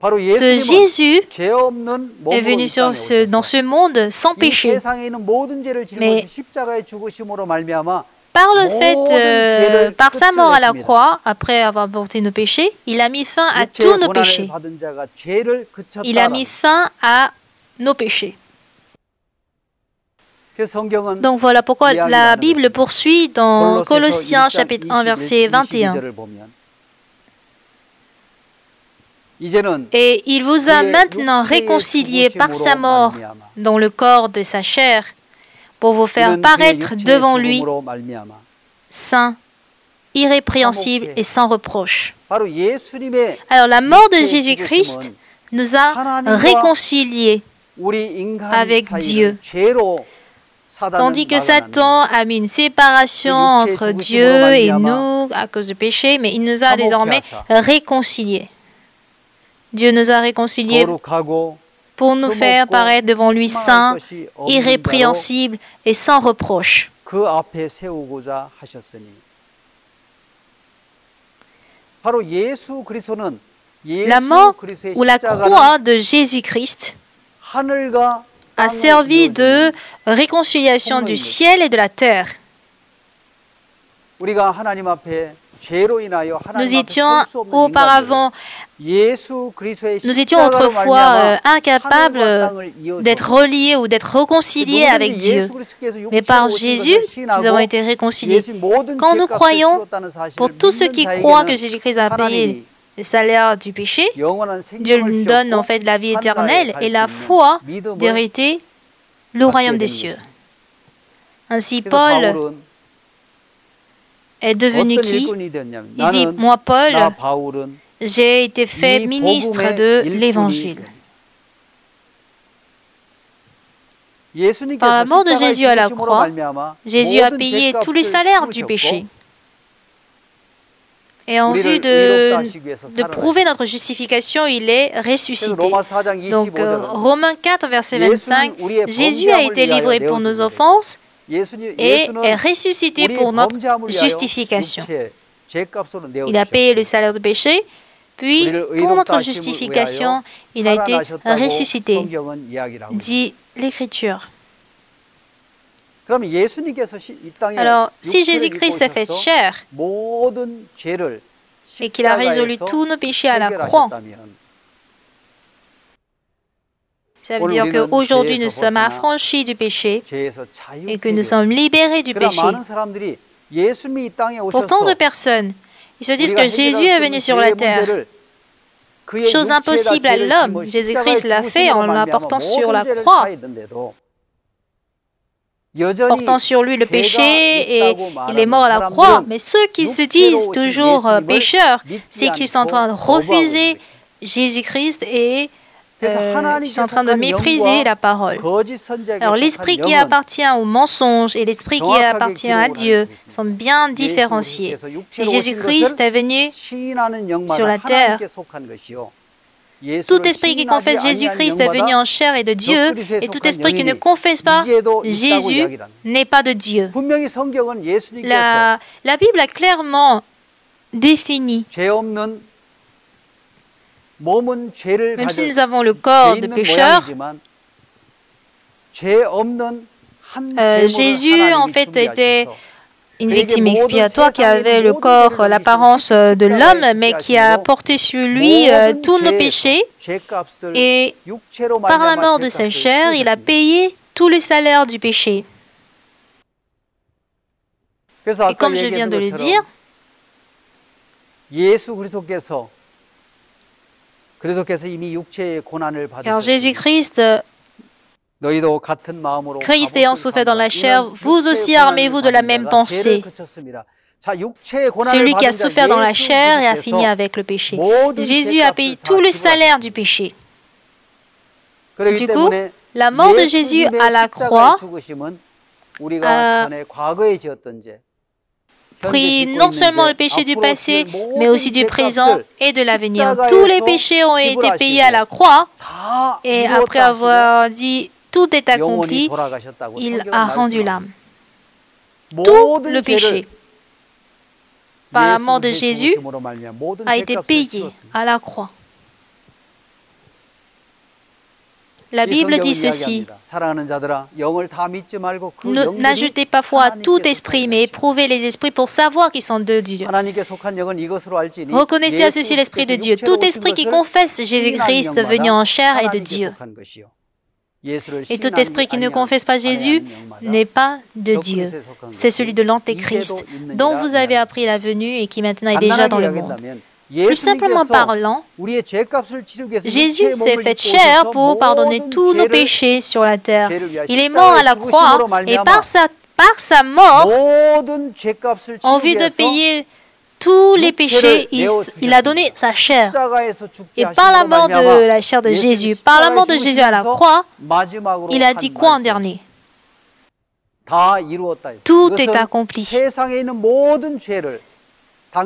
Speaker 1: Ce Jésus est venu dans ce monde sans péché. Mais par le fait, par sa mort à la croix, après avoir porté nos péchés, il a mis fin à tous nos péchés. Il a mis fin à nos péchés. Donc voilà pourquoi la Bible poursuit dans Colossiens chapitre 1, verset 21. Et il vous a maintenant réconcilié par sa mort dans le corps de sa chair pour vous faire paraître devant lui saint, irrépréhensible et sans reproche. Alors la mort de Jésus-Christ nous a réconciliés avec Dieu. Tandis que Satan a mis une séparation entre Dieu et nous à cause du péché, mais il nous a désormais réconciliés. Dieu nous a réconciliés pour nous faire paraître devant lui saint, irrépréhensible et sans reproche. La mort ou la croix de Jésus-Christ a servi de réconciliation du ciel et de la terre. Nous étions auparavant, nous étions autrefois incapables d'être reliés ou d'être réconciliés avec Dieu. Mais par Jésus, nous avons été réconciliés. Quand nous croyons, pour tous ceux qui croient que Jésus-Christ a payé le salaire du péché, Dieu nous donne en fait la vie éternelle et la foi d'hériter le royaume des cieux. Ainsi, Paul est devenu qui? Il dit, moi Paul, j'ai été fait ministre de l'Évangile. Par la mort de Jésus à la croix, Jésus a payé tous les salaires du péché. Et en vue de prouver notre justification, il est ressuscité. Donc, Romains 4, verset 25, Jésus a été livré pour nos offenses et est ressuscité pour notre justification. Il a payé le salaire du péché, puis pour notre justification, il a été ressuscité, dit l'Écriture. Alors, si Jésus-Christ s'est fait chair et qu'il a résolu tous nos péchés à la croix, ça veut dire qu'aujourd'hui nous sommes affranchis du péché et que nous sommes libérés du péché. Pour tant de personnes, ils se disent que Jésus est venu sur la terre. Chose impossible à l'homme, Jésus-Christ l'a fait en l'apportant sur la croix, portant sur lui le péché, et il est mort à la croix. Mais ceux qui se disent toujours pécheurs, c'est qu'ils sont en train de refuser Jésus-Christ et ils sont en train de mépriser la parole. Alors l'esprit qui appartient au mensonge et l'esprit qui appartient à Dieu sont bien différenciés. Si Jésus-Christ est venu sur la terre, tout esprit qui confesse Jésus-Christ est venu en chair et de Dieu, et tout esprit qui ne confesse pas Jésus n'est pas de Dieu. La Bible a clairement défini, même si nous avons le corps de pécheur, Jésus en fait était une victime expiatoire qui avait le corps, l'apparence de l'homme, mais qui a porté sur lui tous nos péchés. Et par la mort de sa chair, il a payé tout le salaire du péché. Et comme je viens de le dire, car Jésus-Christ, Christ ayant souffert dans la chair, vous aussi armez-vous de la même pensée. Celui qui a souffert dans la chair et a fini avec le péché. Jésus a payé tout le salaire du péché. Du coup, la mort de Jésus à la croix a pris non seulement le péché du passé, mais aussi du présent et de l'avenir. Tous les péchés ont été payés à la croix, et après avoir dit tout est accompli, il a rendu l'âme. Tout le péché, par la mort de Jésus, a été payé à la croix. La Bible dit ceci: n'ajoutez pas foi à tout esprit, mais éprouvez les esprits pour savoir qu'ils sont de Dieu. Reconnaissez à ceci l'esprit de Dieu. Tout esprit qui confesse Jésus-Christ venu en chair est de Dieu. Et tout esprit qui ne confesse pas Jésus n'est pas de Dieu. C'est celui de l'Antéchrist, dont vous avez appris la venue et qui maintenant est déjà dans le monde. Plus simplement parlant, Jésus s'est fait chair pour pardonner tous nos péchés sur la terre. Il est mort à la croix et par sa mort, en vue de payer tous les péchés, il a donné sa chair. Et par la mort de la chair de Jésus, par la mort de Jésus à la croix, il a dit quoi en dernier? Tout est accompli.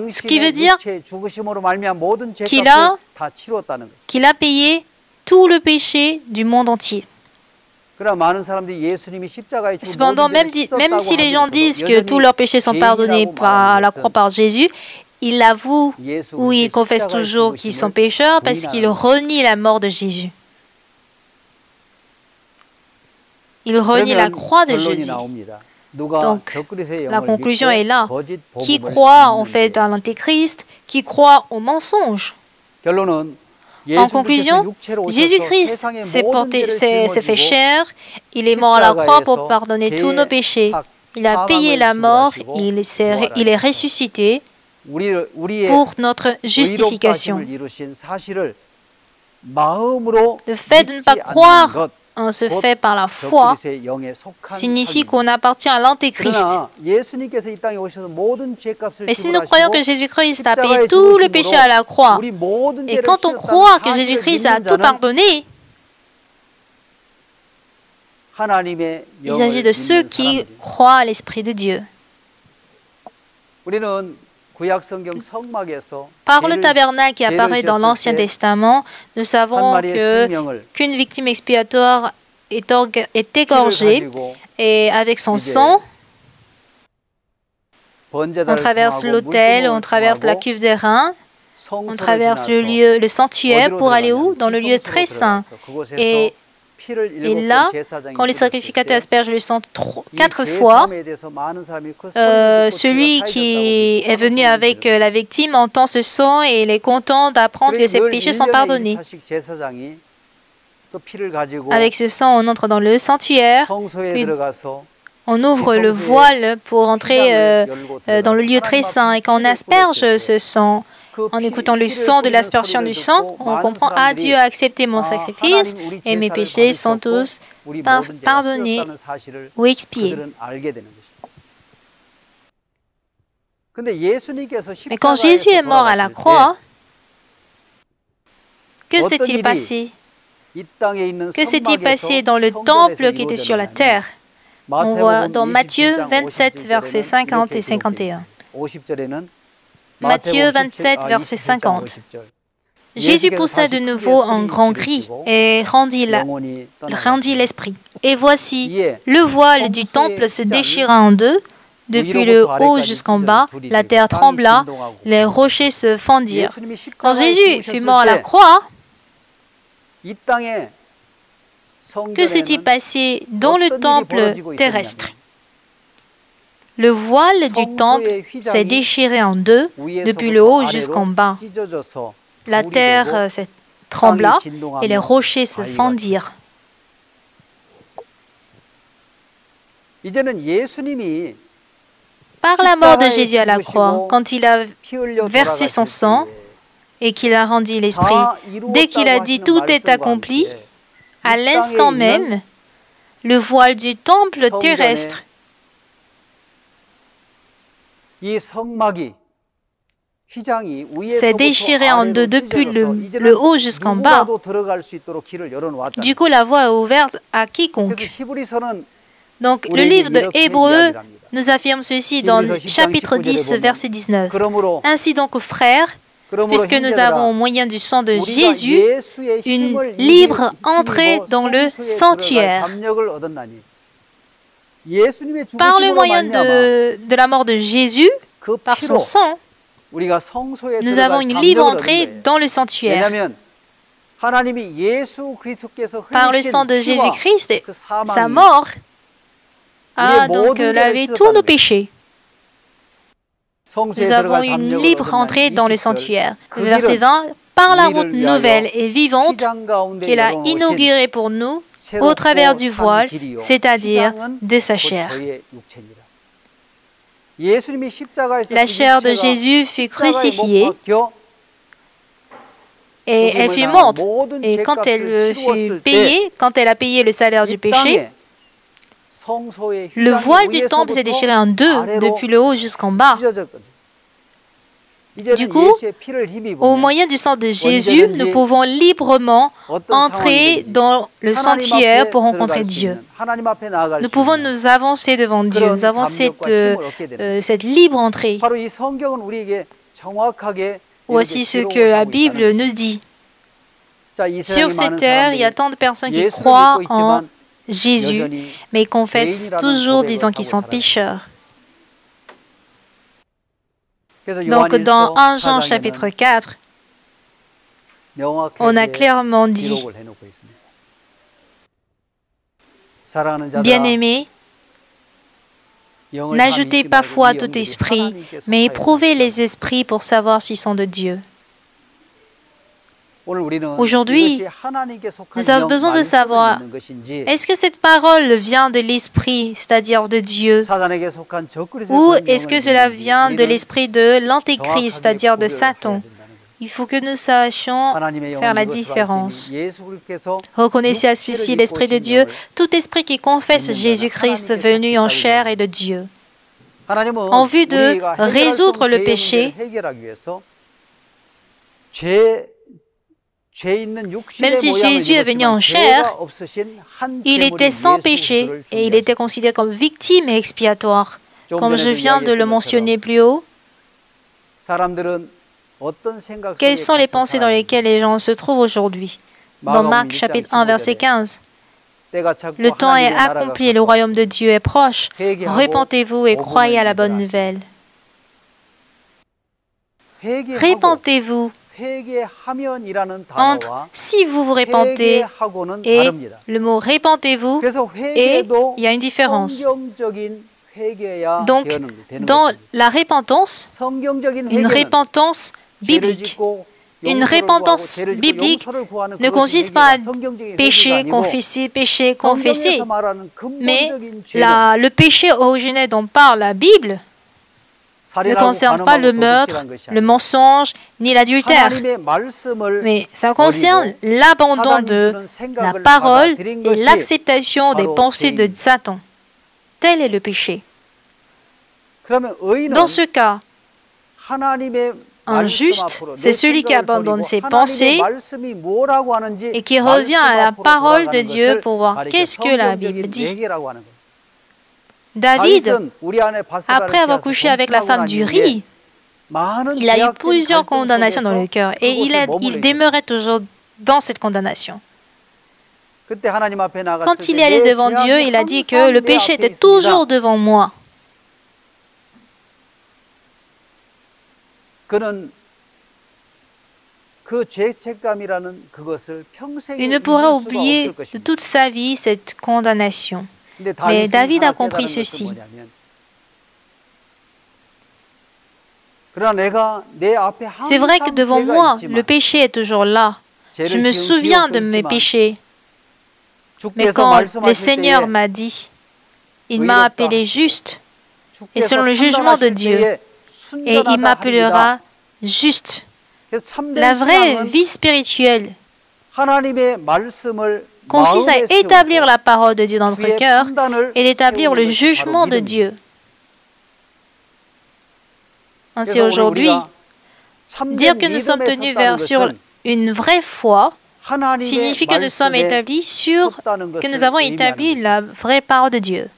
Speaker 1: Ce qui veut dire qu'il a payé tout le péché du monde entier. Cependant, même si les gens disent que tous leurs péchés sont pardonnés à la croix par Jésus, ils l'avouent ou ils confessent toujours qu'ils sont pécheurs parce qu'ils renient la mort de Jésus. Ils renient la croix de Jésus. Donc, la conclusion est là. Qui croit en fait à l'Antéchrist? Qui croit au mensonge? En conclusion, Jésus-Christ s'est fait chair, il est mort à la croix pour pardonner tous nos péchés. Il a payé la mort, il est ressuscité pour notre justification. Le fait de ne pas croire en ce fait par la foi signifie qu'on appartient à l'Antéchrist. Mais si nous croyons que Jésus-Christ a payé tout le péché à la croix, et quand on croit que Jésus-Christ a tout pardonné, il s'agit de ceux qui croient à l'Esprit de Dieu. Par le tabernacle qui apparaît dans l'Ancien Testament, nous savons qu'une victime expiatoire est égorgée et avec son sang, on traverse l'autel, on traverse la cuve des reins, on traverse le sanctuaire pour aller où? Dans le lieu très saint. Et là, quand les sacrificateurs aspergent le sang 4 fois, celui qui est venu avec la victime entend ce sang et il est content d'apprendre que ses péchés sont pardonnés. Avec ce sang, on entre dans le sanctuaire, puis on ouvre le voile pour entrer dans le lieu très saint. Et quand on asperge ce sang, en écoutant le son de l'aspersion du sang, on comprend « Ah, Dieu a accepté mon sacrifice et mes péchés sont tous pardonnés ou expiés. » Mais quand Jésus est mort à la croix, que s'est-il passé? Que s'est-il passé dans le temple qui était sur la terre? On voit dans Matthieu 27, versets 50 et 51. Matthieu 27, verset 50. Jésus poussa de nouveau un grand cri et rendit l'esprit. Et voici, le voile du temple se déchira en deux, depuis le haut jusqu'en bas, la terre trembla, les rochers se fendirent. Quand Jésus fut mort à la croix, que s'est-il passé dans le temple terrestre? Le voile du temple s'est déchiré en deux, depuis le haut jusqu'en bas. La terre trembla et les rochers se fendirent. Par la mort de Jésus à la croix, quand il a versé son sang et qu'il a rendu l'esprit, dès qu'il a dit « tout est accompli », à l'instant même, le voile du temple terrestre s'est déchiré en deux depuis le haut jusqu'en bas. Du coup, la voie est ouverte à quiconque. Donc, le livre de Hébreux nous affirme ceci dans le chapitre 10, verset 19. Ainsi donc, frères, puisque nous avons au moyen du sang de Jésus une libre entrée dans le sanctuaire. Par le moyen de la mort de Jésus, par son sang, nous avons une libre entrée dans le sanctuaire. Par le sang de Jésus-Christ, sa mort a donc lavé tous nos péchés. Nous avons une libre entrée dans le sanctuaire. Verset 20, par la route nouvelle et vivante qu'il a inaugurée pour nous au travers du voile, c'est-à-dire de sa chair. La chair de Jésus fut crucifiée et elle fut morte. Et quand elle fut payée, quand elle a payé le salaire du péché, le voile du temple s'est déchiré en deux, depuis le haut jusqu'en bas. Du coup, au moyen du sang de Jésus, nous pouvons librement entrer dans le sanctuaire pour rencontrer Dieu. Nous pouvons nous avancer devant Dieu. Nous avons cette libre entrée. Voici ce que la Bible nous dit. Sur cette terre, il y a tant de personnes qui croient en Jésus, mais ils confessent toujours disant qu'ils sont pécheurs. Donc, dans 1 Jean chapitre 4, on a clairement dit, bien-aimés, n'ajoutez pas foi à tout esprit, mais éprouvez les esprits pour savoir s'ils sont de Dieu. Aujourd'hui, nous avons besoin de savoir, est-ce que cette parole vient de l'esprit, c'est-à-dire de Dieu, ou est-ce que cela vient de l'esprit de l'antéchrist, c'est-à-dire de Satan? Il faut que nous sachions faire la différence. Reconnaissez à ceci l'Esprit de Dieu, tout esprit qui confesse Jésus-Christ venu en chair est de Dieu. En vue de résoudre le péché, même si Jésus est venu en chair, il était sans péché et il était considéré comme victime et expiatoire. Comme je viens de le mentionner plus haut, quelles sont les pensées dans lesquelles les gens se trouvent aujourd'hui? Dans Marc chapitre 1, verset 15. Le temps est accompli et le royaume de Dieu est proche. Repentez-vous et croyez à la bonne nouvelle. Répentez-vous. Entre si vous vous répentez et le mot répentez-vous, et il y a une différence. Donc, dans la repentance, une repentance biblique. Une repentance biblique ne consiste pas à pécher, confesser, mais le péché originel dont parle la Bible ne concerne pas le meurtre, le mensonge, ni l'adultère, mais ça concerne l'abandon de la parole et l'acceptation des pensées de Satan. Tel est le péché. Dans ce cas, un juste, c'est celui qui abandonne ses pensées et qui revient à la parole de Dieu pour voir qu'est-ce que la Bible dit. David, après avoir couché avec la femme d'Uri, il a eu plusieurs condamnations dans le cœur et il demeurait toujours dans cette condamnation. Quand il est allé devant Dieu, il a dit que le péché était toujours devant moi. Il ne pourra oublier de toute sa vie cette condamnation. Mais David a compris ceci. C'est vrai que devant moi, le péché est toujours là. Je me souviens de mes péchés. Mais quand le Seigneur m'a dit, il m'a appelé juste, et selon le jugement de Dieu, et il m'appellera juste. La vraie vie spirituelle consiste à établir la parole de Dieu dans notre cœur et d'établir le jugement de Dieu. Ainsi aujourd'hui, dire que nous sommes tenus sur une vraie foi signifie que nous sommes établis que nous avons établi la vraie parole de Dieu.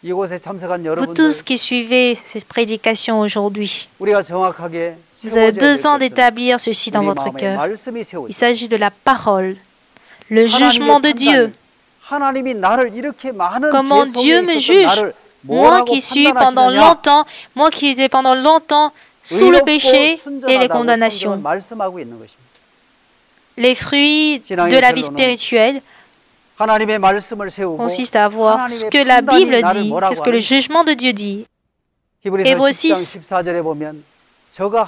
Speaker 1: Vous tous qui suivez cette prédication aujourd'hui, vous avez besoin d'établir ceci dans votre cœur. Il s'agit de la parole, le jugement de Dieu. Comment Dieu me juge, moi qui suis pendant longtemps, moi qui étais pendant longtemps sous le péché et les condamnations. Les fruits de la vie spirituelle consistent à voir ce que la Bible dit, qu'est-ce que le jugement de Dieu dit. Hébreux 6,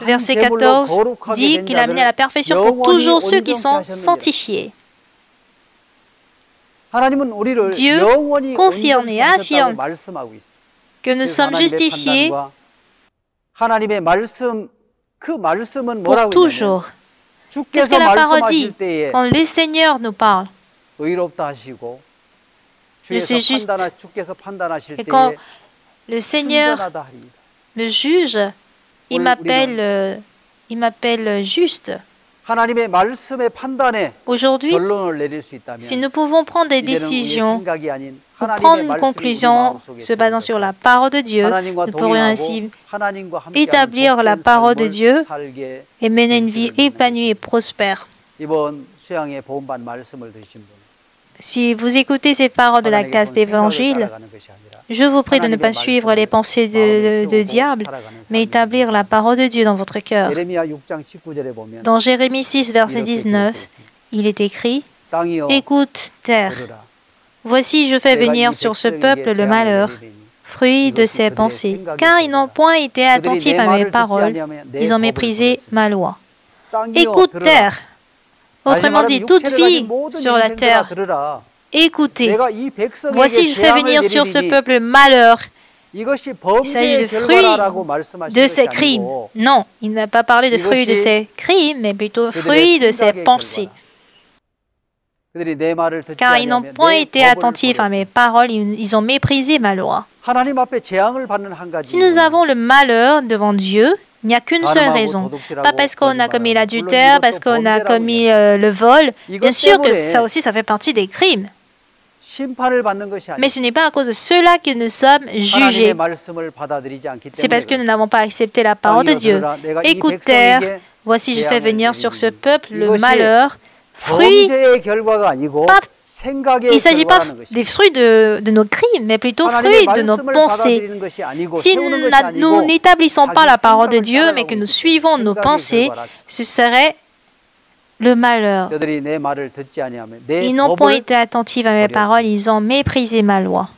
Speaker 1: verset 14, dit qu'il a amené à la perfection pour toujours ceux qui sont sanctifiés. Dieu confirme et affirme que nous sommes justifiés pour toujours. Qu'est-ce que la parole dit? Quand le Seigneur nous parle, je suis juste. Et quand le Seigneur me juge, il m'appelle juste. Aujourd'hui, si nous pouvons prendre des décisions pour prendre une conclusion se basant sur la parole de Dieu, nous pourrions ainsi établir la parole de Dieu et mener une vie épanouie et prospère. Si vous écoutez ces paroles de la classe d'évangile, je vous prie de ne pas suivre les pensées de diable, mais établir la parole de Dieu dans votre cœur. Dans Jérémie 6, verset 19, il est écrit « Écoute, terre, voici je fais venir sur ce peuple le malheur, fruit de ses pensées, car ils n'ont point été attentifs à mes paroles, ils ont méprisé ma loi. Écoute, terre, autrement dit, toute vie sur la terre, écoutez, voici je fais venir sur ce peuple malheur. Il s'agit de fruits de ses crimes. Non, il n'a pas parlé de fruits de ses crimes, mais plutôt fruits de ses pensées. Car ils n'ont point été attentifs à mes paroles, ils ont méprisé ma loi. Si nous avons le malheur devant Dieu, il n'y a qu'une seule raison. Pas parce qu'on a commis l'adultère, parce qu'on a commis le vol. Bien sûr que ça aussi, ça fait partie des crimes. Mais ce n'est pas à cause de cela que nous sommes jugés. C'est parce que nous n'avons pas accepté la parole de Dieu. Écoute, terre, voici je fais venir sur ce peuple le malheur, fruit. Il ne s'agit pas des fruits de nos crimes, mais plutôt fruits de nos pensées. Si nous n'établissons pas la parole de Dieu, mais que nous suivons nos pensées, ce serait le malheur. Ils n'ont pas été attentifs à mes paroles, ils ont méprisé ma loi.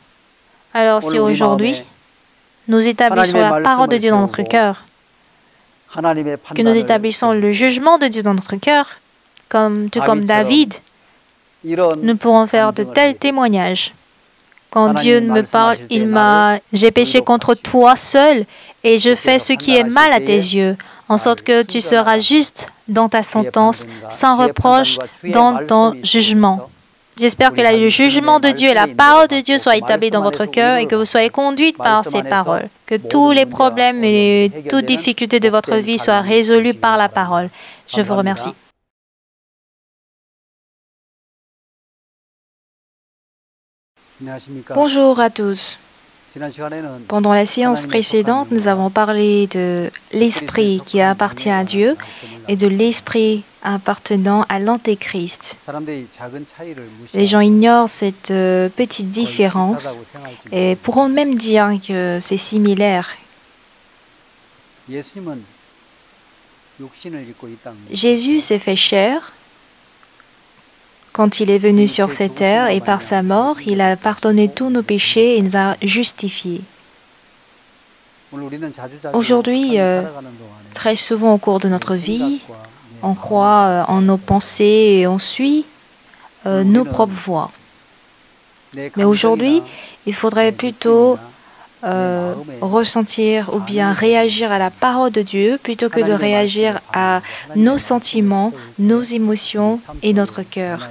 Speaker 1: Alors si aujourd'hui, nous établissons la parole de Dieu dans notre cœur, que nous établissons le jugement de Dieu dans notre cœur, tout comme David, nous pourrons faire de tels témoignages. Quand Dieu me parle, j'ai péché contre toi seul et je fais ce qui est mal à tes yeux, en sorte que tu seras juste dans ta sentence, sans reproche dans ton jugement. J'espère que le jugement de Dieu et la parole de Dieu soient établis dans votre cœur et que vous soyez conduites par ces paroles. Que tous les problèmes et toutes difficultés de votre vie soient résolus par la parole. Je vous remercie. Bonjour à tous. Pendant la séance précédente, nous avons parlé de l'esprit qui appartient à Dieu et de l'esprit appartenant à l'Antéchrist. Les gens ignorent cette petite différence et pourront même dire que c'est similaire. Jésus s'est fait chair quand il est venu sur cette terre et par sa mort, il a pardonné tous nos péchés et nous a justifiés. Aujourd'hui, très souvent au cours de notre vie, on croit en nos pensées et on suit nos propres voies. Mais aujourd'hui, il faudrait plutôt ressentir ou bien réagir à la parole de Dieu plutôt que de réagir à nos sentiments, nos émotions et notre cœur.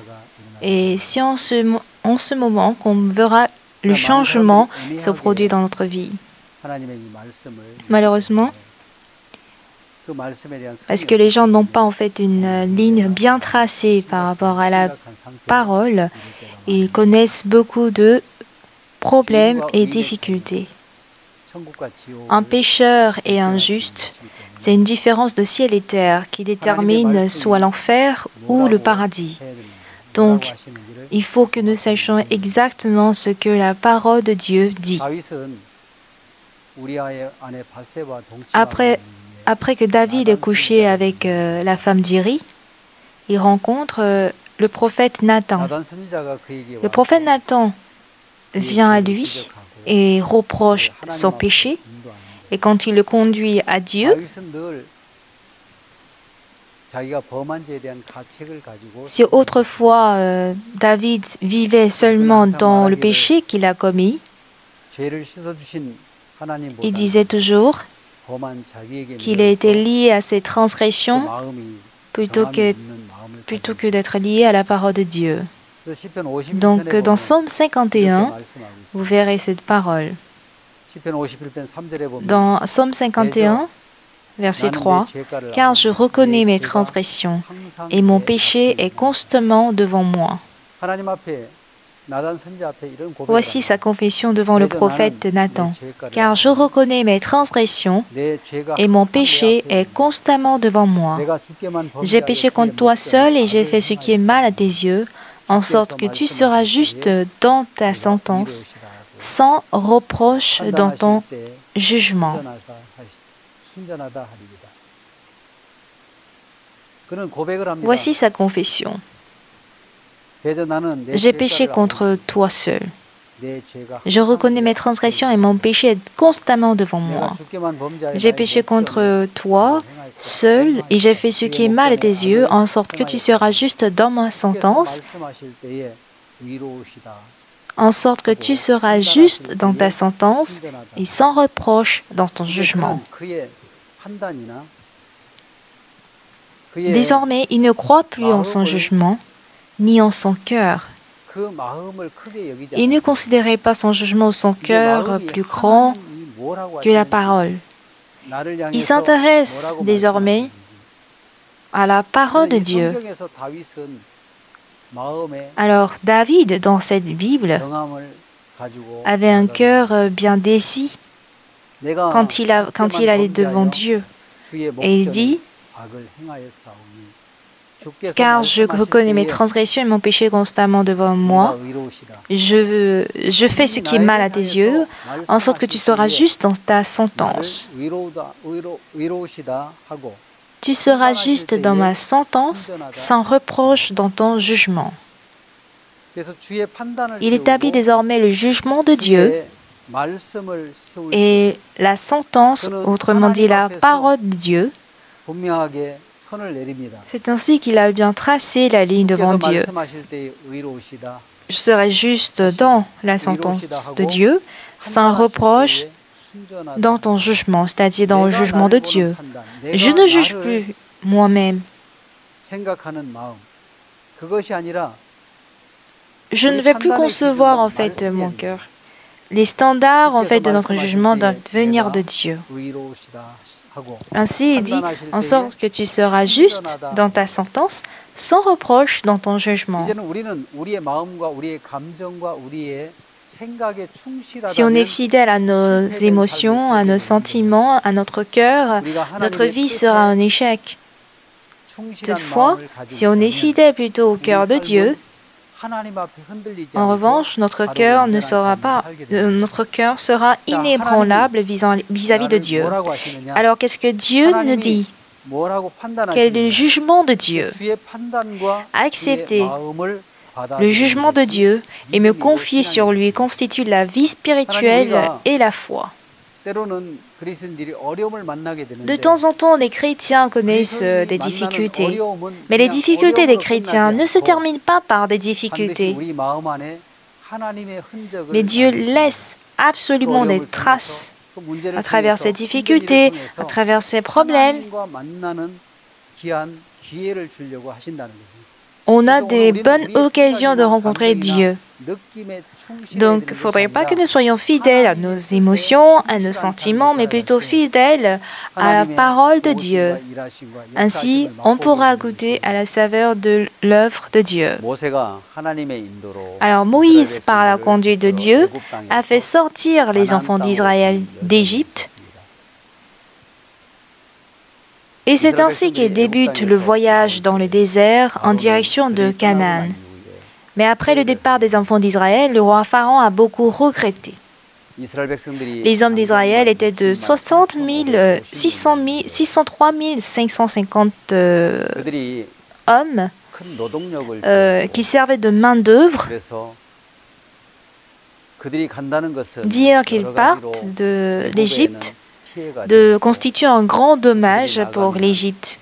Speaker 1: Et c'est en ce moment qu'on verra le changement se produire dans notre vie. Malheureusement, parce que les gens n'ont pas en fait une ligne bien tracée par rapport à la parole, ils connaissent beaucoup de problèmes et difficultés. Un pécheur et un juste, c'est une différence de ciel et terre qui détermine soit l'enfer ou le paradis. Donc, il faut que nous sachions exactement ce que la parole de Dieu dit. Après que David est couché avec la femme d'Uri, il rencontre le prophète Nathan. Le prophète Nathan vient à lui et reproche son péché. Et quand il le conduit à Dieu, si autrefois David vivait seulement dans le péché qu'il a commis, il disait toujours qu'il a été lié à ses transgressions plutôt que d'être lié à la parole de Dieu. Donc, dans Psaume 51, vous verrez cette parole. Dans Psaume 51, verset 3, « Car je reconnais mes transgressions, et mon péché est constamment devant moi. » Voici sa confession devant le prophète Nathan. « Car je reconnais mes transgressions, et mon péché est constamment devant moi. J'ai péché contre toi seul, et j'ai fait ce qui est mal à tes yeux, en sorte que tu seras juste dans ta sentence, sans reproche dans ton jugement. » Voici sa confession. J'ai péché contre toi seul. Je reconnais mes transgressions et mon péché est constamment devant moi. J'ai péché contre toi seul et j'ai fait ce qui est mal à tes yeux, en sorte que tu seras juste dans ma sentence, en sorte que tu seras juste dans ta sentence et sans reproche dans ton jugement. Désormais, il ne croit plus en son jugement, ni en son cœur. Il ne considérait pas son jugement ou son cœur plus grand que la parole. Il s'intéresse désormais à la parole de Dieu. Alors, David, dans cette Bible, avait un cœur bien décis quand il allait devant Dieu. Et il dit, « Car je reconnais mes transgressions et mon péché constamment devant moi. Je fais ce qui est mal à tes yeux, en sorte que tu seras juste dans ta sentence. Tu seras juste dans ma sentence, sans reproche dans ton jugement. » Il établit désormais le jugement de Dieu et la sentence, autrement dit la parole de Dieu. C'est ainsi qu'il a bien tracé la ligne devant Dieu. Je serai juste dans la sentence de Dieu, sans reproche dans ton jugement, c'est-à-dire dans le jugement de Dieu. Je ne juge plus moi-même. Je ne vais plus concevoir en fait mon cœur. Les standards en fait de notre jugement doivent venir de Dieu. Ainsi, il dit, en sorte que tu seras juste dans ta sentence, sans reproche dans ton jugement. Si on est fidèle à nos émotions, à nos sentiments, à notre cœur, notre vie sera un échec. Toutefois, si on est fidèle plutôt au cœur de Dieu, en revanche, notre cœur sera inébranlable vis-à-vis de Dieu. Alors, qu'est-ce que Dieu nous dit? Quel est le jugement de Dieu? Accepter le jugement de Dieu et me confier sur lui constitue la vie spirituelle et la foi. De temps en temps, les chrétiens connaissent des difficultés, mais les difficultés des chrétiens ne se terminent pas par des difficultés. Mais Dieu laisse absolument des traces à travers ces difficultés, à travers ces problèmes. On a des bonnes occasions de rencontrer Dieu. Donc, il ne faudrait pas que nous soyons fidèles à nos émotions, à nos sentiments, mais plutôt fidèles à la parole de Dieu. Ainsi, on pourra goûter à la saveur de l'œuvre de Dieu. Alors, Moïse, par la conduite de Dieu, a fait sortir les enfants d'Israël d'Égypte. Et c'est ainsi qu'il débute le voyage dans le désert en direction de Canaan. Mais après le départ des enfants d'Israël, le roi Pharaon a beaucoup regretté. Les hommes d'Israël étaient de 603 550 hommes qui servaient de main-d'œuvre. Dire qu'ils partent de l'Égypte constitue un grand dommage pour l'Égypte,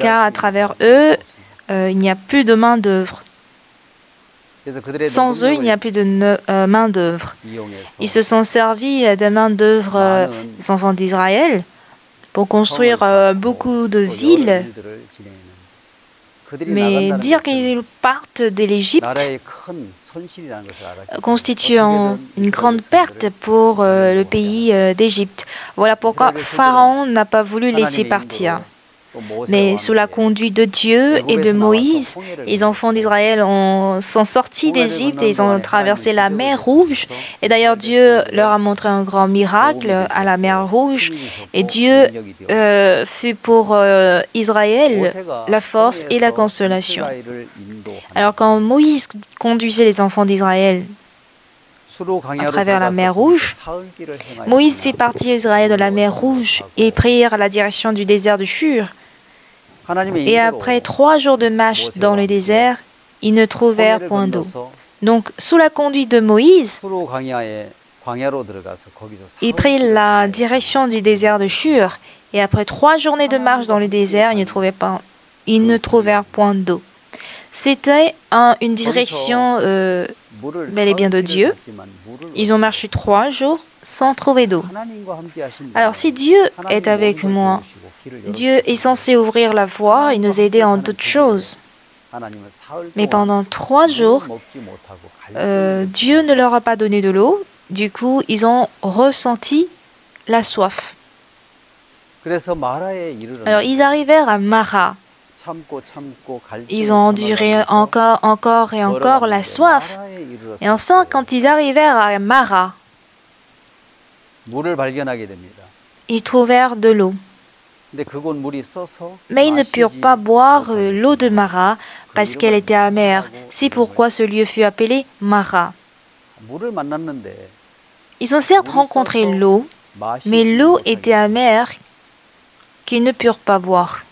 Speaker 1: car à travers eux, il n'y a plus de main-d'œuvre. Sans eux, il n'y a plus de main-d'œuvre. Ils se sont servis de main-d'œuvre des enfants d'Israël pour construire beaucoup de villes Mais dire qu'ils partent de l'Égypte constitue une grande perte pour le pays d'Égypte. Voilà pourquoi Pharaon n'a pas voulu laisser partir. Mais sous la conduite de Dieu et de Moïse, les enfants d'Israël sont sortis d'Égypte et ils ont traversé la mer Rouge. Et d'ailleurs, Dieu leur a montré un grand miracle à la mer Rouge. Et Dieu fut pour Israël la force et la consolation. Alors quand Moïse conduisait les enfants d'Israël à travers la mer Rouge, Moïse fit partir Israël de la mer Rouge et prirent à la direction du désert de Shur. Et après 3 jours de marche dans le désert, ils ne trouvèrent point d'eau. Donc, sous la conduite de Moïse, ils prirent la direction du désert de Shur. Et après 3 journées de marche dans le désert, ils ne trouvèrent point d'eau. C'était une direction bel et bien de Dieu. Ils ont marché 3 jours sans trouver d'eau. Alors, si Dieu est avec moi, Dieu est censé ouvrir la voie et nous aider en toutes choses. Mais pendant 3 jours, Dieu ne leur a pas donné de l'eau. Du coup, ils ont ressenti la soif. Alors, ils arrivèrent à Mara. Ils ont enduré encore et encore la soif. Et enfin, quand ils arrivèrent à Mara, ils trouvèrent de l'eau. Mais ils ne purent pas boire l'eau de Mara parce qu'elle était amère. C'est pourquoi ce lieu fut appelé Mara. Ils ont certes rencontré l'eau, mais l'eau était amère qu'ils ne purent pas boire.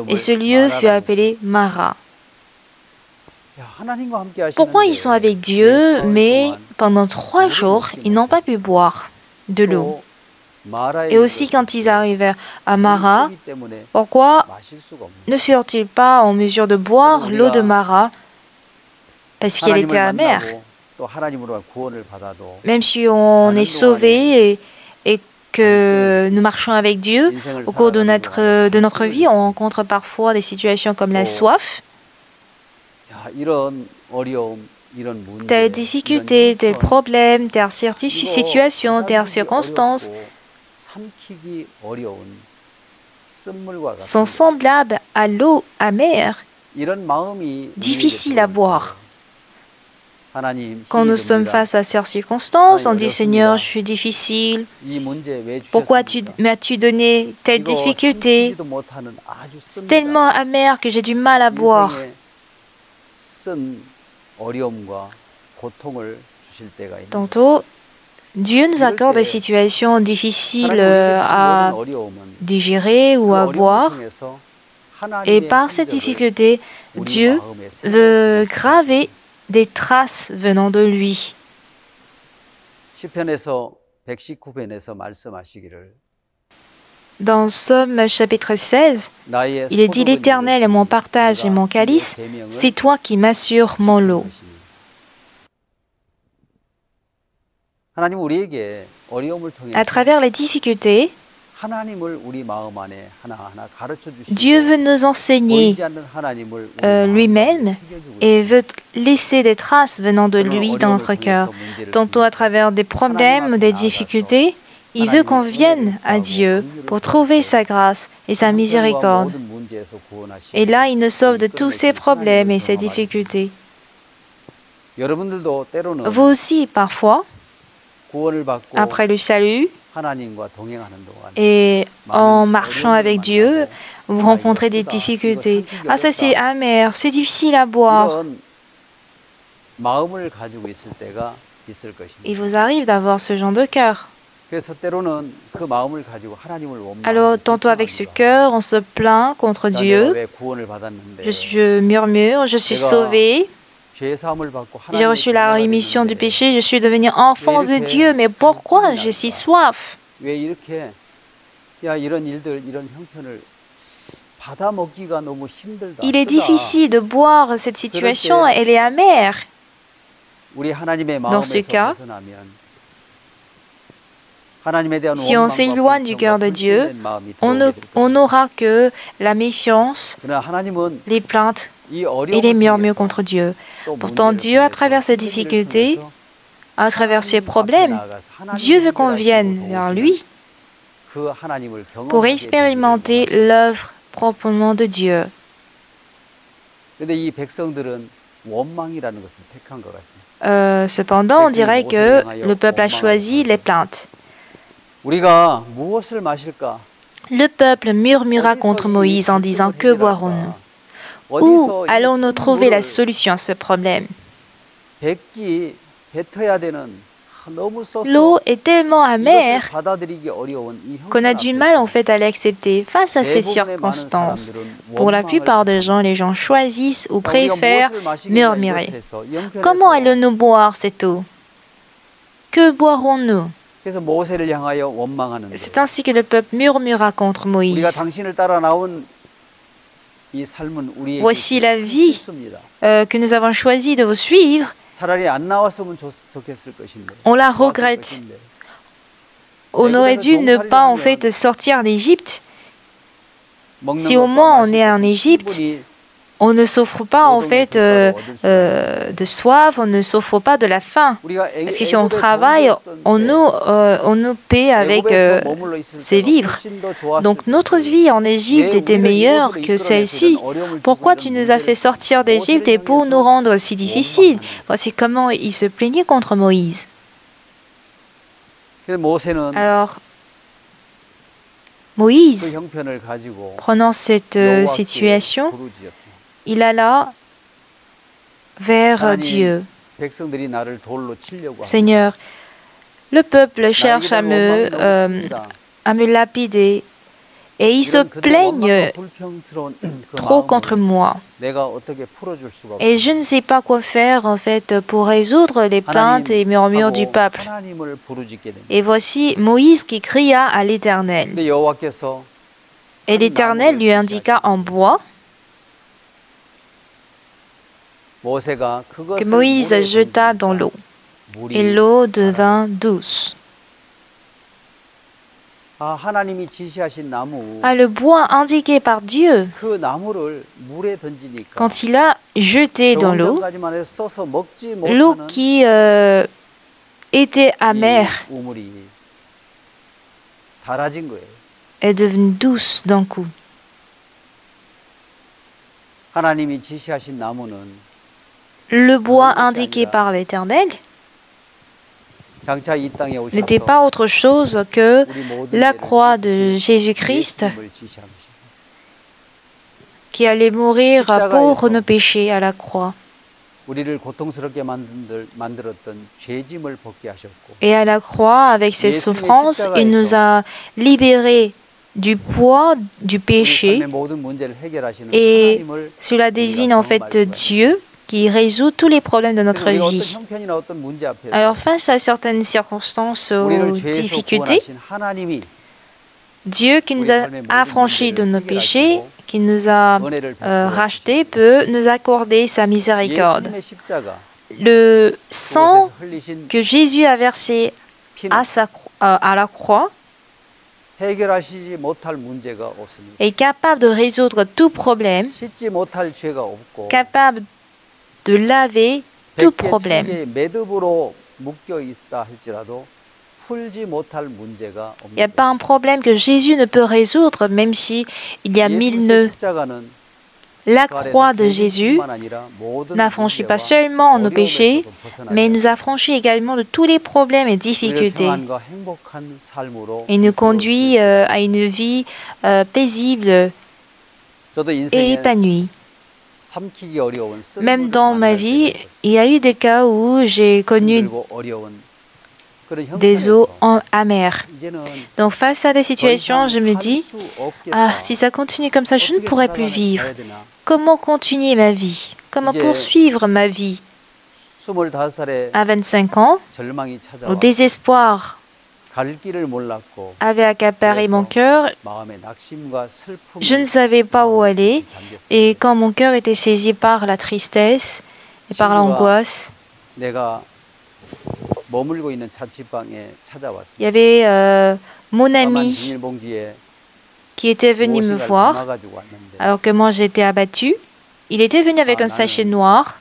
Speaker 1: Et ce lieu fut appelé Mara. Pourquoi ils sont avec Dieu, mais pendant 3 jours, ils n'ont pas pu boire de l'eau? Et aussi quand ils arrivèrent à Mara, pourquoi ne furent-ils pas en mesure de boire l'eau de Mara parce qu'elle était amère? Même si on est sauvé et que nous marchons avec Dieu, au cours de notre vie, on rencontre parfois des situations comme la soif, telles difficultés, tels problèmes, telles situations, telles circonstances sont semblables à l'eau amère, difficiles à boire. Quand nous sommes face à ces circonstances, on dit « Seigneur, je suis difficile. Pourquoi m'as-tu donné telle difficulté? C'est tellement amer que j'ai du mal à boire. » Tantôt, Dieu nous accorde des situations difficiles à digérer ou à boire. Et par cette difficulté, Dieu veut graver des traces venant de lui. Dans Somme chapitre 16, il est dit « L'Éternel est mon partage et mon calice, c'est toi qui m'assures mon lot. » À travers les difficultés, Dieu veut nous enseigner lui-même et veut laisser des traces venant de lui dans notre cœur. Tantôt à travers des problèmes, des difficultés, il veut qu'on vienne à Dieu pour trouver sa grâce et sa miséricorde. Et là, il nous sauve de tous ces problèmes et ces difficultés. Vous aussi, parfois, après le salut, et en marchant avec Dieu, vous rencontrez des difficultés. Ah, ça c'est amer, c'est difficile à boire. Il vous arrive d'avoir ce genre de cœur. Alors, tantôt avec ce cœur, on se plaint contre Dieu. Je murmure, je suis sauvé. J'ai reçu la rémission du péché, je suis devenu enfant de Dieu, mais pourquoi j'ai si soif? Il est difficile de boire cette situation, elle est amère. Dans ce cas, Si on s'éloigne du cœur de Dieu, on n'aura que la méfiance, les plaintes et les murmures contre Dieu. Pourtant, Dieu, à travers ces difficultés, à travers ces problèmes, Dieu veut qu'on vienne vers lui pour expérimenter l'œuvre proprement de Dieu. Cependant, on dirait que le peuple a choisi les plaintes. Le peuple murmura contre Moïse en disant « Que boirons-nous » Où allons-nous trouver la solution à ce problème? L'eau est tellement amère qu'on a du mal en fait à l'accepter face à ces circonstances. Pour la plupart des gens, les gens choisissent ou préfèrent murmurer. Comment allons-nous boire cette eau? Que boirons-nous? C'est ainsi que le peuple murmura contre Moïse. Voici la vie que nous avons choisi de vous suivre. On la regrette. On aurait dû ne pas en fait sortir d'Égypte. Si au moins on est en Égypte, on ne souffre pas en fait de soif, on ne souffre pas de la faim. Parce que si on travaille, on nous paie avec ses vivres. Donc notre vie en Égypte était meilleure que celle-ci. Pourquoi tu nous as fait sortir d'Égypte et pour nous rendre si difficile? Voici comment il se plaignait contre Moïse. Alors, Moïse, prenant cette situation, il alla vers Dieu. Seigneur, le peuple cherche à me lapider et ils se plaignent trop contre moi. Et je ne sais pas quoi faire en fait pour résoudre les plaintes et murmures du peuple. Et voici Moïse qui cria à l'Éternel. Et l'Éternel lui indiqua en bois que Moïse jeta dans l'eau, et l'eau devint douce. Le bois indiqué par Dieu, quand il a jeté dans l'eau, l'eau qui était amère est devenue douce d'un coup. Le bois indiqué par l'Éternel n'était pas autre chose que la croix de Jésus-Christ qui allait mourir pour nos péchés à la croix. Et à la croix, avec ses souffrances, il nous a libérés du poids du péché et cela désigne en fait Dieu qui résout tous les problèmes de notre vie. Alors face à certaines circonstances ou difficultés, Dieu qui nous a affranchis de nos péchés, qui nous a rachetés, peut nous accorder sa miséricorde. Le sang que Jésus a versé à la croix est capable de résoudre tout problème, capable de laver tout problème. Il n'y a pas un problème que Jésus ne peut résoudre, même s'il y a 1000 nœuds. La croix de Jésus n'affranchit pas seulement nos péchés, mais nous affranchit également de tous les problèmes et difficultés. Il nous conduit à une vie paisible et épanouie. Même dans ma vie, il y a eu des cas où j'ai connu des eaux amères. Donc face à des situations, je me dis, si ça continue comme ça, je ne pourrai plus vivre. Comment continuer ma vie? Comment poursuivre ma vie? À 25 ans, le désespoir avait accaparé mon cœur. Je ne savais pas où aller et quand mon cœur était saisi par la tristesse et par l'angoisse, il y avait mon ami qui était venu me voir alors que moi j'étais abattue. Il était venu avec un sachet noir.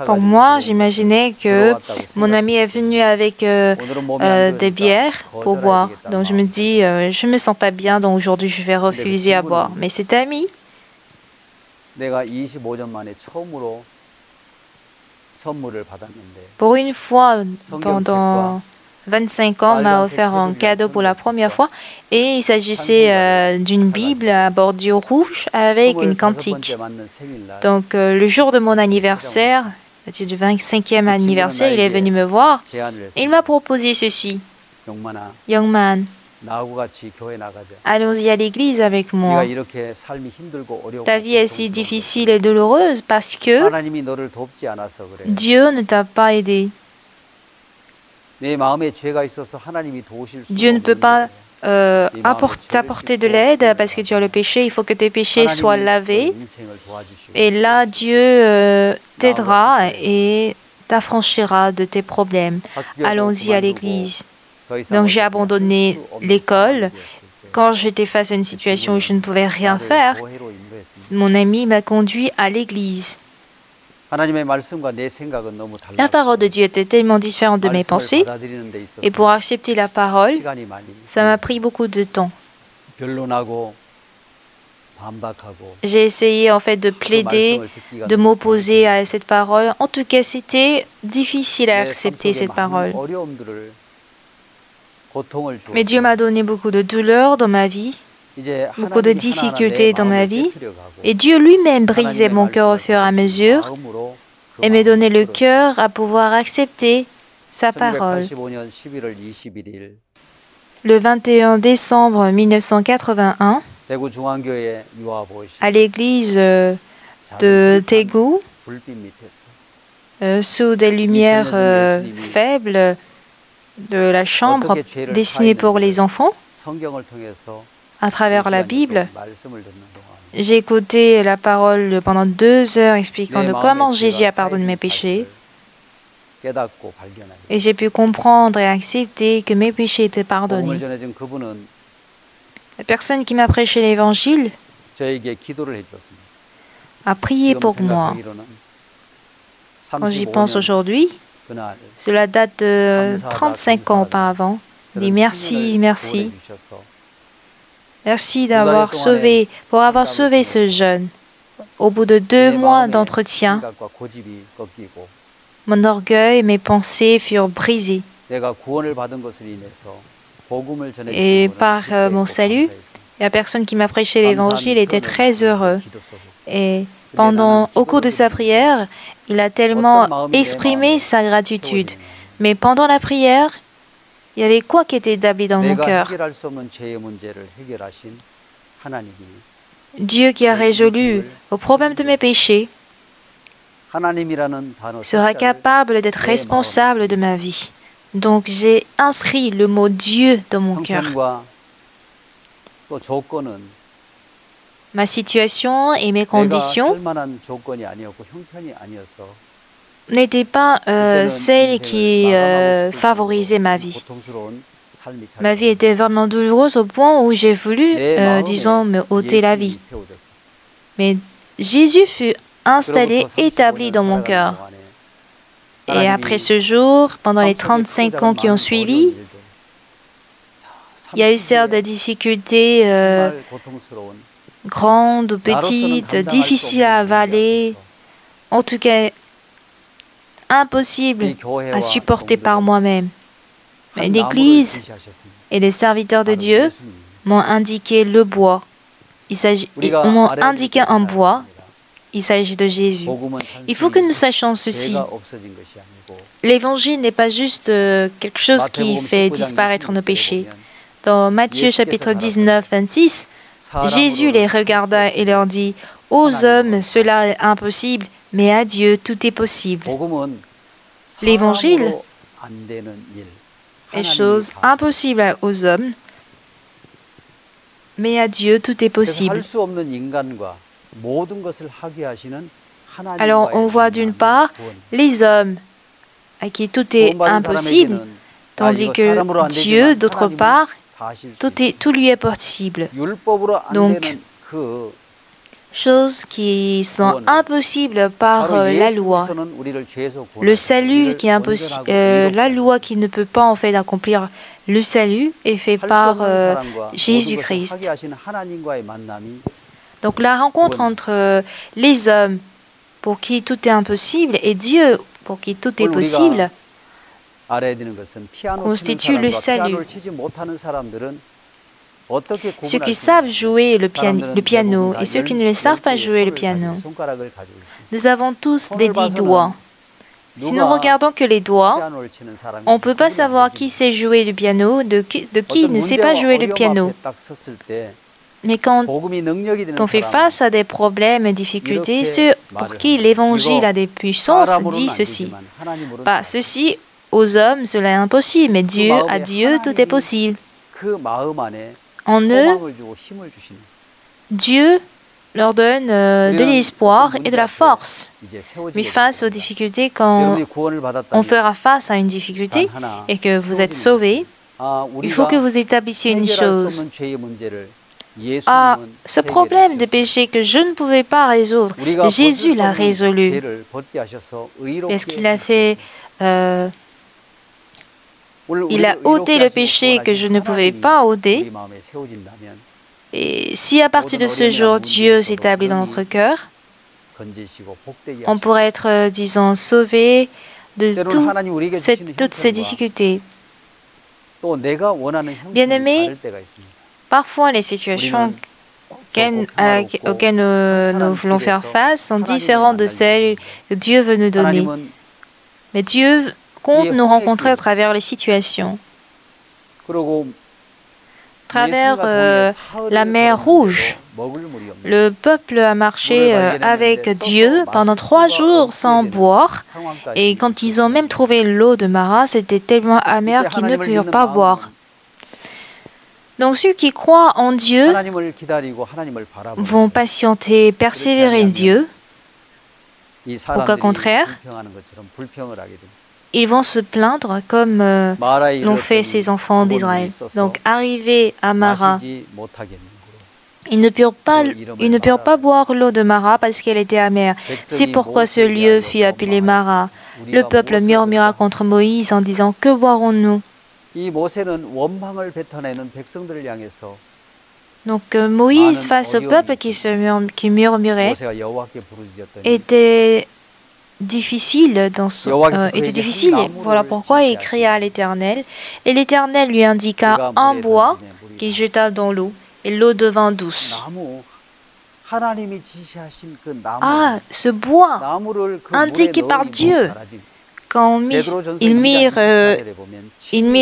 Speaker 1: Pour moi, j'imaginais que mon ami est venu avec des bières pour boire. Donc je me dis, je me sens pas bien, donc aujourd'hui je vais refuser à boire. Mais cet ami, pour une fois, pendant 25 ans, m'a offert un cadeau pour la première fois. Et il s'agissait d'une Bible à bordure rouge avec une cantique. Donc, le jour de mon anniversaire, c'est-à-dire du 25e anniversaire, il est venu me voir. Et il m'a proposé ceci. Young man, allons-y à l'église avec moi. Ta vie est si difficile et douloureuse parce que Dieu ne t'a pas aidé. Dieu ne peut pas t'apporter de l'aide parce que tu as le péché. Il faut que tes péchés soient lavés. Et là, Dieu t'aidera et t'affranchira de tes problèmes. Allons-y à l'église. Donc j'ai abandonné l'école. Quand j'étais face à une situation où je ne pouvais rien faire, mon ami m'a conduit à l'église. La parole de Dieu était tellement différente de mes pensées, et pour accepter la parole, ça m'a pris beaucoup de temps. J'ai essayé en fait de plaider, de m'opposer à cette parole. En tout cas, c'était difficile à accepter cette parole. Mais Dieu m'a donné beaucoup de douleurs dans ma vie, beaucoup de difficultés dans ma vie. Et Dieu lui-même brisait mon cœur au fur et à mesure et me donnait le cœur à pouvoir accepter sa parole. Le 21 décembre 1981, à l'église de Daegu, sous des lumières faibles de la chambre destinée pour les enfants, à travers la Bible, j'ai écouté la parole pendant 2 heures expliquant de comment Jésus a pardonné mes péchés. Et j'ai pu comprendre et accepter que mes péchés étaient pardonnés. La personne qui m'a prêché l'évangile a prié pour moi. Quand j'y pense aujourd'hui, cela date de 35 ans auparavant. Je dis merci, merci. Merci pour avoir sauvé ce jeune. Au bout de 2 mois d'entretien, mon orgueil et mes pensées furent brisés. Et par mon salut, la personne qui m'a prêché l'évangile était très heureux. Et au cours de sa prière, il a tellement exprimé sa gratitude. Mais pendant la prière, il y avait quoi qui était établi dans mon cœur? Dieu qui a résolu le problème de mes péchés sera capable d'être responsable de ma vie. Donc j'ai inscrit le mot Dieu dans mon cœur. Ma situation et mes conditions n'étaient pas celles qui favorisaient ma vie. Ma vie était vraiment douloureuse au point où j'ai voulu, disons, me ôter la vie. Mais Jésus fut installé, établi dans mon cœur. Et après ce jour, pendant les 35 ans qui ont suivi, il y a eu certes des difficultés grandes ou petites, difficiles à avaler, en tout cas impossibles à supporter par moi-même. Mais l'Église et les serviteurs de Dieu m'ont indiqué le bois. Ils m'ont indiqué un bois. Il s'agit de Jésus. Il faut que nous sachions ceci. L'Évangile n'est pas juste quelque chose qui fait disparaître nos péchés. Dans Matthieu chapitre 19, 26, Jésus les regarda et leur dit « Aux hommes, cela est impossible, mais à Dieu, tout est possible. » L'Évangile est chose impossible aux hommes, mais à Dieu, tout est possible. Alors on voit d'une part les hommes à qui tout est impossible, tandis que Dieu, d'autre part, tout lui est possible. Donc, choses qui sont impossibles par la loi. Le salut qui est impossible, la loi qui ne peut pas en fait accomplir le salut est fait par Jésus-Christ. Donc la rencontre entre les hommes pour qui tout est impossible et Dieu pour qui tout est possible constitue le salut. Ceux qui savent jouer le piano et ceux qui ne le savent pas jouer le piano, nous avons tous des 10 doigts. Si nous regardons que les doigts, on ne peut pas savoir qui sait jouer le piano de qui ne sait pas jouer le piano. Mais quand on fait face à des problèmes et difficultés, ceux pour qui l'évangile a des puissances disent ceci. Ceci, aux hommes, cela est impossible, mais à Dieu, tout est possible. En eux, Dieu leur donne de l'espoir et de la force. Mais face aux difficultés, quand on fera face à une difficulté et que vous êtes sauvés, il faut que vous établissiez une chose. Ce problème de péché que je ne pouvais pas résoudre, Jésus l'a résolu. Est-ce qu'il a fait... il a ôté le péché que je ne pouvais pas ôter. Et si à partir de ce jour, Dieu s'établit dans notre cœur, on pourrait être, disons, sauvé de toutes ces difficultés. Bien-aimés, parfois les situations auxquelles nous voulons faire face sont différentes de celles que Dieu veut nous donner. Mais Dieu compte nous rencontrer à travers les situations. À travers la mer Rouge, le peuple a marché avec Dieu pendant 3 jours sans boire. Et quand ils ont même trouvé l'eau de Mara, c'était tellement amer qu'ils ne purent pas boire. Donc ceux qui croient en Dieu vont patienter, persévérer Dieu. Au cas contraire, ils vont se plaindre comme l'ont fait ces enfants d'Israël. Donc, arrivés à Mara, ils ne purent pas boire l'eau de Mara parce qu'elle était amère. C'est pourquoi ce lieu fut appelé Mara. Le peuple murmura contre Moïse en disant « Que boirons-nous » Donc Moïse, face au peuple qui murmurait, était difficile. Voilà pourquoi il cria à l'Éternel. Et l'Éternel lui indiqua un bois qu'il jeta dans l'eau. Et l'eau devint douce. Ce bois indiqué par Dieu. Quand il mit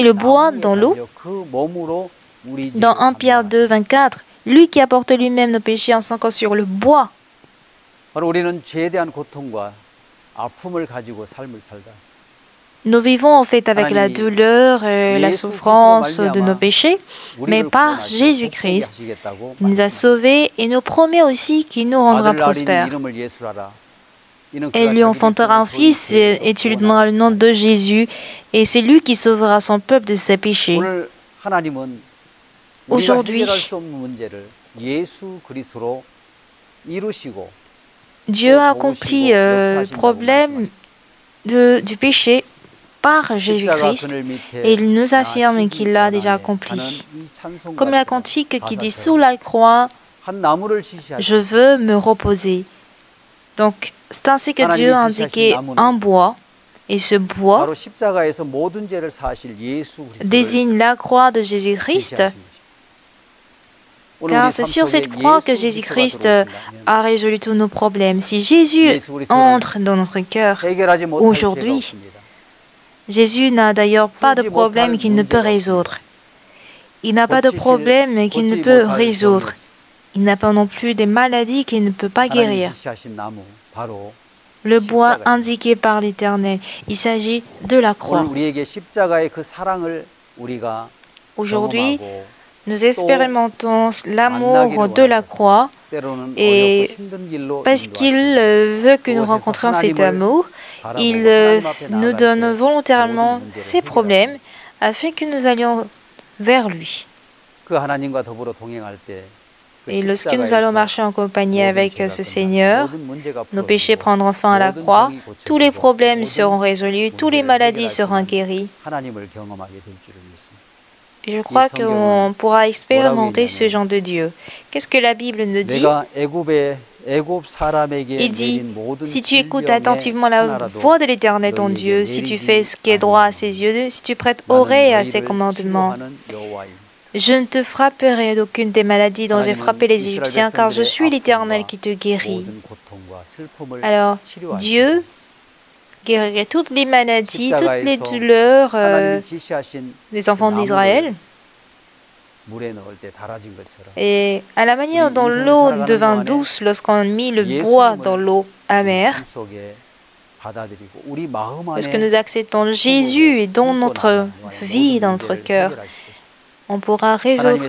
Speaker 1: le bois dans l'eau, dans 1 Pierre 2, 24, lui qui a porté lui-même nos péchés en s'encore sur le bois. Nous vivons en fait avec la douleur et la souffrance de nos péchés, mais par Jésus-Christ, il nous a sauvés et nous promet aussi qu'il nous rendra prospères. Et lui enfantera un fils et tu lui donneras le nom de Jésus et c'est lui qui sauvera son peuple de ses péchés. Aujourd'hui, Dieu a accompli le problème du péché par Jésus-Christ et il nous affirme qu'il l'a déjà accompli. Comme la cantique qui dit « Sous la croix, je veux me reposer ». Donc, c'est ainsi que Dieu a indiqué un bois, et ce bois désigne la croix de Jésus-Christ, car c'est sur cette croix que Jésus-Christ a résolu tous nos problèmes. Si Jésus entre dans notre cœur aujourd'hui, Jésus n'a d'ailleurs pas de problème qu'il ne peut résoudre. Il n'a pas de problème qu'il ne peut résoudre. Il n'a pas non plus des maladies qu'il ne peut pas guérir. Le bois indiqué par l'Éternel, il s'agit de la croix. Aujourd'hui, nous expérimentons l'amour de la croix et parce qu'il veut que nous rencontrions cet amour, il nous donne volontairement ses problèmes afin que nous allions vers lui. Et lorsque nous allons marcher en compagnie avec ce Seigneur, nos péchés prendront fin à la croix, tous les problèmes seront résolus, toutes les maladies seront guéries. Et je crois qu'on pourra expérimenter ce genre de Dieu. Qu'est-ce que la Bible nous dit? Il dit, si tu écoutes attentivement la voix de l'Éternel ton Dieu, si tu fais ce qui est droit à ses yeux, si tu prêtes oreille à ses commandements, je ne te frapperai d'aucune des maladies dont j'ai frappé les Égyptiens, car je suis l'Éternel qui te guérit. Alors, Dieu guérirait toutes les maladies, toutes les douleurs des enfants d'Israël. Et à la manière dont l'eau devint douce lorsqu'on mit le bois dans l'eau amère, lorsque nous acceptons Jésus dans notre vie, dans notre cœur, on pourra résoudre,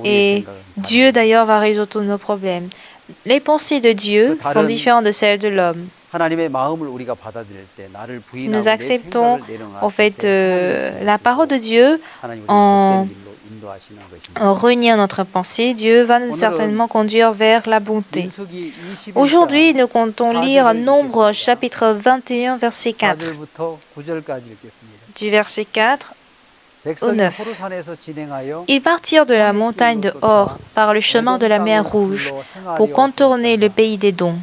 Speaker 1: et Dieu d'ailleurs va résoudre tous nos problèmes. Les pensées de Dieu sont différentes de celles de l'homme. Si nous acceptons en fait la parole de Dieu en reniant notre pensée, Dieu va nous certainement conduire vers la bonté. Aujourd'hui, nous comptons lire Nombre chapitre 21, verset 4. Du verset 4 au 9. Ils partirent de la montagne de Hor par le chemin de la mer Rouge pour contourner le pays d'Édom.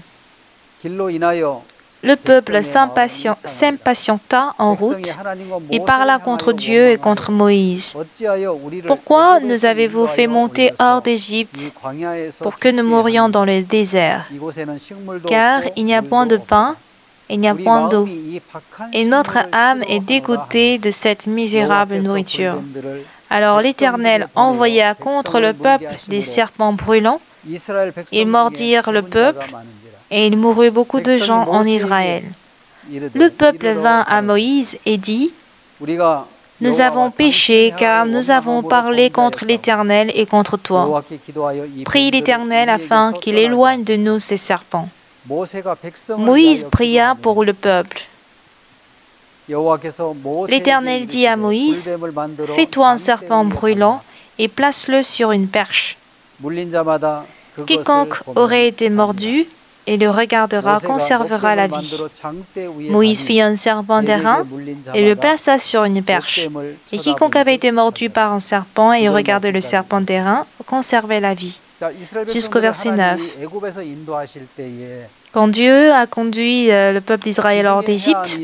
Speaker 1: Le peuple s'impatienta en route et parla contre Dieu et contre Moïse. Pourquoi nous avez-vous fait monter hors d'Égypte pour que nous mourions dans le désert? Car il n'y a point de pain, il n'y a point d'eau, et notre âme est dégoûtée de cette misérable nourriture. Alors l'Éternel envoya contre le peuple des serpents brûlants. Ils mordirent le peuple, et il mourut beaucoup de gens en Israël. Le peuple vint à Moïse et dit, « Nous avons péché, car nous avons parlé contre l'Éternel et contre toi. Prie l'Éternel afin qu'il éloigne de nous ces serpents. » Moïse pria pour le peuple. L'Éternel dit à Moïse, « Fais-toi un serpent brûlant et place-le sur une perche. Quiconque aurait été mordu et le regardera conservera la vie. » Moïse fit un serpent d'airain et le plaça sur une perche. Et quiconque avait été mordu par un serpent et regardait le serpent d'airain conservait la vie. Jusqu'au verset 9. Quand Dieu a conduit le peuple d'Israël hors d'Égypte,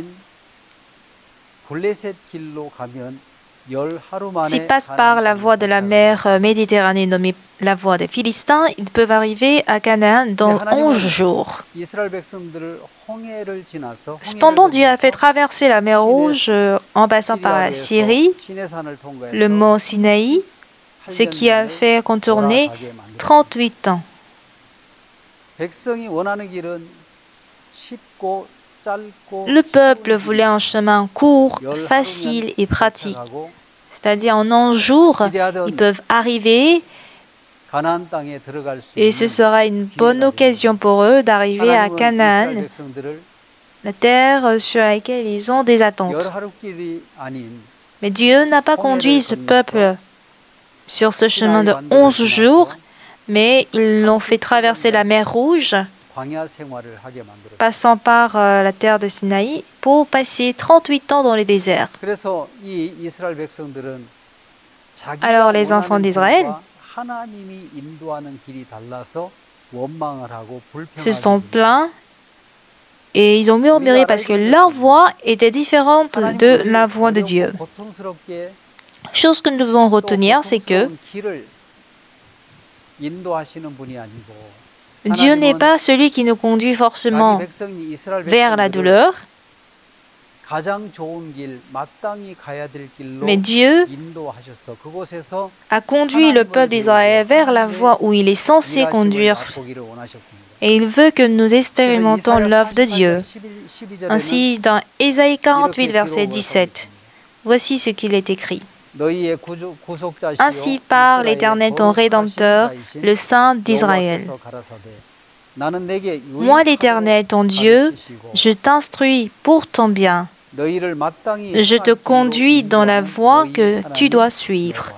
Speaker 1: s'ils passent par la voie de la mer Méditerranée nommée la voie des Philistins, ils peuvent arriver à Canaan dans 11 jours. Cependant, Dieu a fait traverser la mer Rouge en passant par la Syrie, le mont Sinaï, ce qui a fait contourner 38 ans. Le peuple voulait un chemin court, facile et pratique. C'est-à-dire en 11 jours, ils peuvent arriver et ce sera une bonne occasion pour eux d'arriver à Canaan, la terre sur laquelle ils ont des attentes. Mais Dieu n'a pas conduit ce peuple sur ce chemin de 11 jours, mais ils l'ont fait traverser la mer Rouge, passant par la terre de Sinaï, pour passer 38 ans dans le désert. Alors les enfants d'Israël se sont plaints et ils ont murmuré parce que leur voix était différente de la voix de Dieu. Chose que nous devons retenir, c'est que Dieu n'est pas celui qui nous conduit forcément vers la douleur, mais Dieu a conduit le peuple d'Israël vers la voie où il est censé conduire. Et il veut que nous expérimentons l'œuvre de Dieu. Ainsi, dans Ésaïe 48, verset 17, voici ce qu'il est écrit. Ainsi parle l'Éternel ton Rédempteur, le Saint d'Israël. Moi, l'Éternel ton Dieu, je t'instruis pour ton bien. Je te conduis dans la voie que tu dois suivre.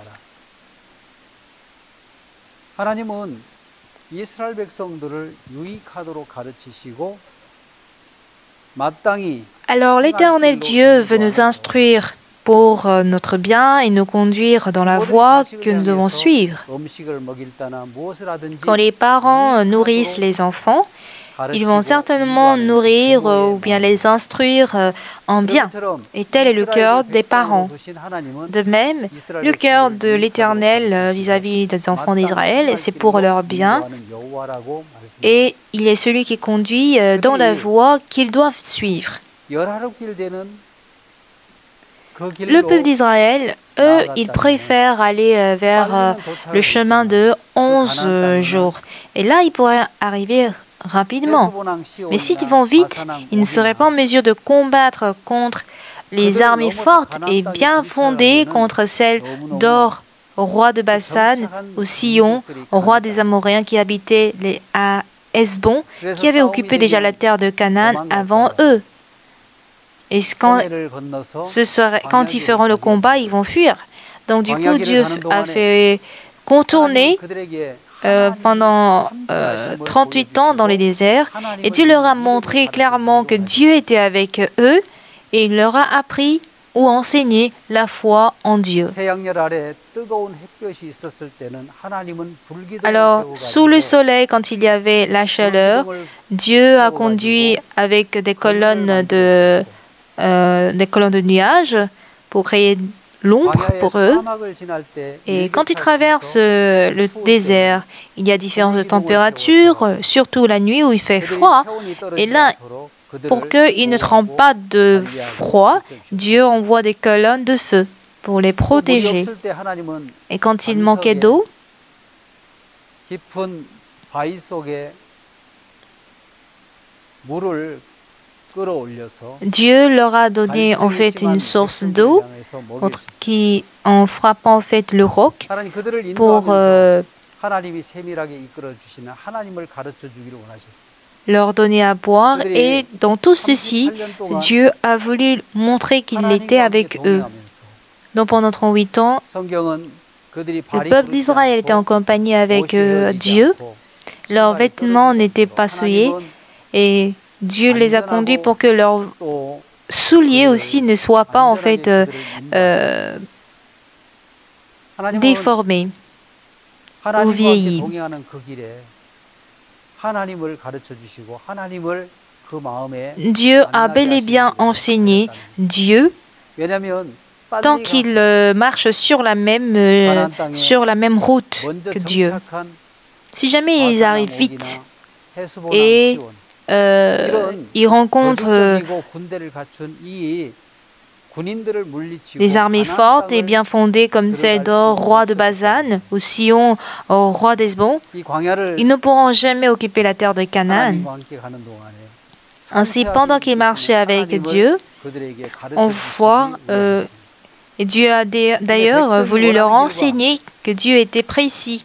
Speaker 1: Alors l'Éternel Dieu veut nous instruire pour notre bien et nous conduire dans la voie que nous devons suivre. Quand les parents nourrissent les enfants, ils vont certainement nourrir ou bien les instruire en bien. Et tel est le cœur des parents. De même, le cœur de l'Éternel vis-à-vis des enfants d'Israël, c'est pour leur bien. Et il est celui qui conduit dans la voie qu'ils doivent suivre. Le peuple d'Israël, eux, ils préfèrent aller vers le chemin de 11 jours. Et là, ils pourraient arriver rapidement. Mais s'ils vont vite, ils ne seraient pas en mesure de combattre contre les armées fortes et bien fondées contre celles d'Or, roi de Bassan, ou Sihon, roi des Amoréens qui habitaient à Hesbon, qui avait occupé déjà la terre de Canaan avant eux. Et quand ils feront le combat, ils vont fuir. Donc du coup, Dieu a fait contourner pendant 38 ans dans les déserts. Et Dieu leur a montré clairement que Dieu était avec eux et il leur a appris ou enseigné la foi en Dieu. Alors, sous le soleil, quand il y avait la chaleur, Dieu a conduit avec des colonnes de nuages pour créer l'ombre pour eux. Et quand ils traversent le désert, il y a différentes températures, surtout la nuit où il fait froid. Et là, pour qu'ils ne trempent pas de froid, Dieu envoie des colonnes de feu pour les protéger. Et quand il manquait d'eau, Dieu leur a donné en fait une source d'eau qui, en frappant en fait le roc, pour leur donner à boire. Et dans tout ceci, Dieu a voulu montrer qu'il était avec eux. Donc pendant 38 ans, le peuple d'Israël était en compagnie avec Dieu. Leurs vêtements n'étaient pas souillés et Dieu les a conduits pour que leurs souliers aussi ne soient pas en fait déformés ou vieillis. Dieu a bel et bien enseigné Dieu tant qu'il marche sur la même route que Dieu. Si jamais ils arrivent vite et ils rencontrent des armées fortes et bien fondées comme celle d'Or, roi de Basan, ou Sihon, roi d'Hesbon, ils ne pourront jamais occuper la terre de Canaan. Ainsi, pendant qu'ils marchaient avec Dieu, on voit, et Dieu a d'ailleurs voulu leur enseigner que Dieu était précis.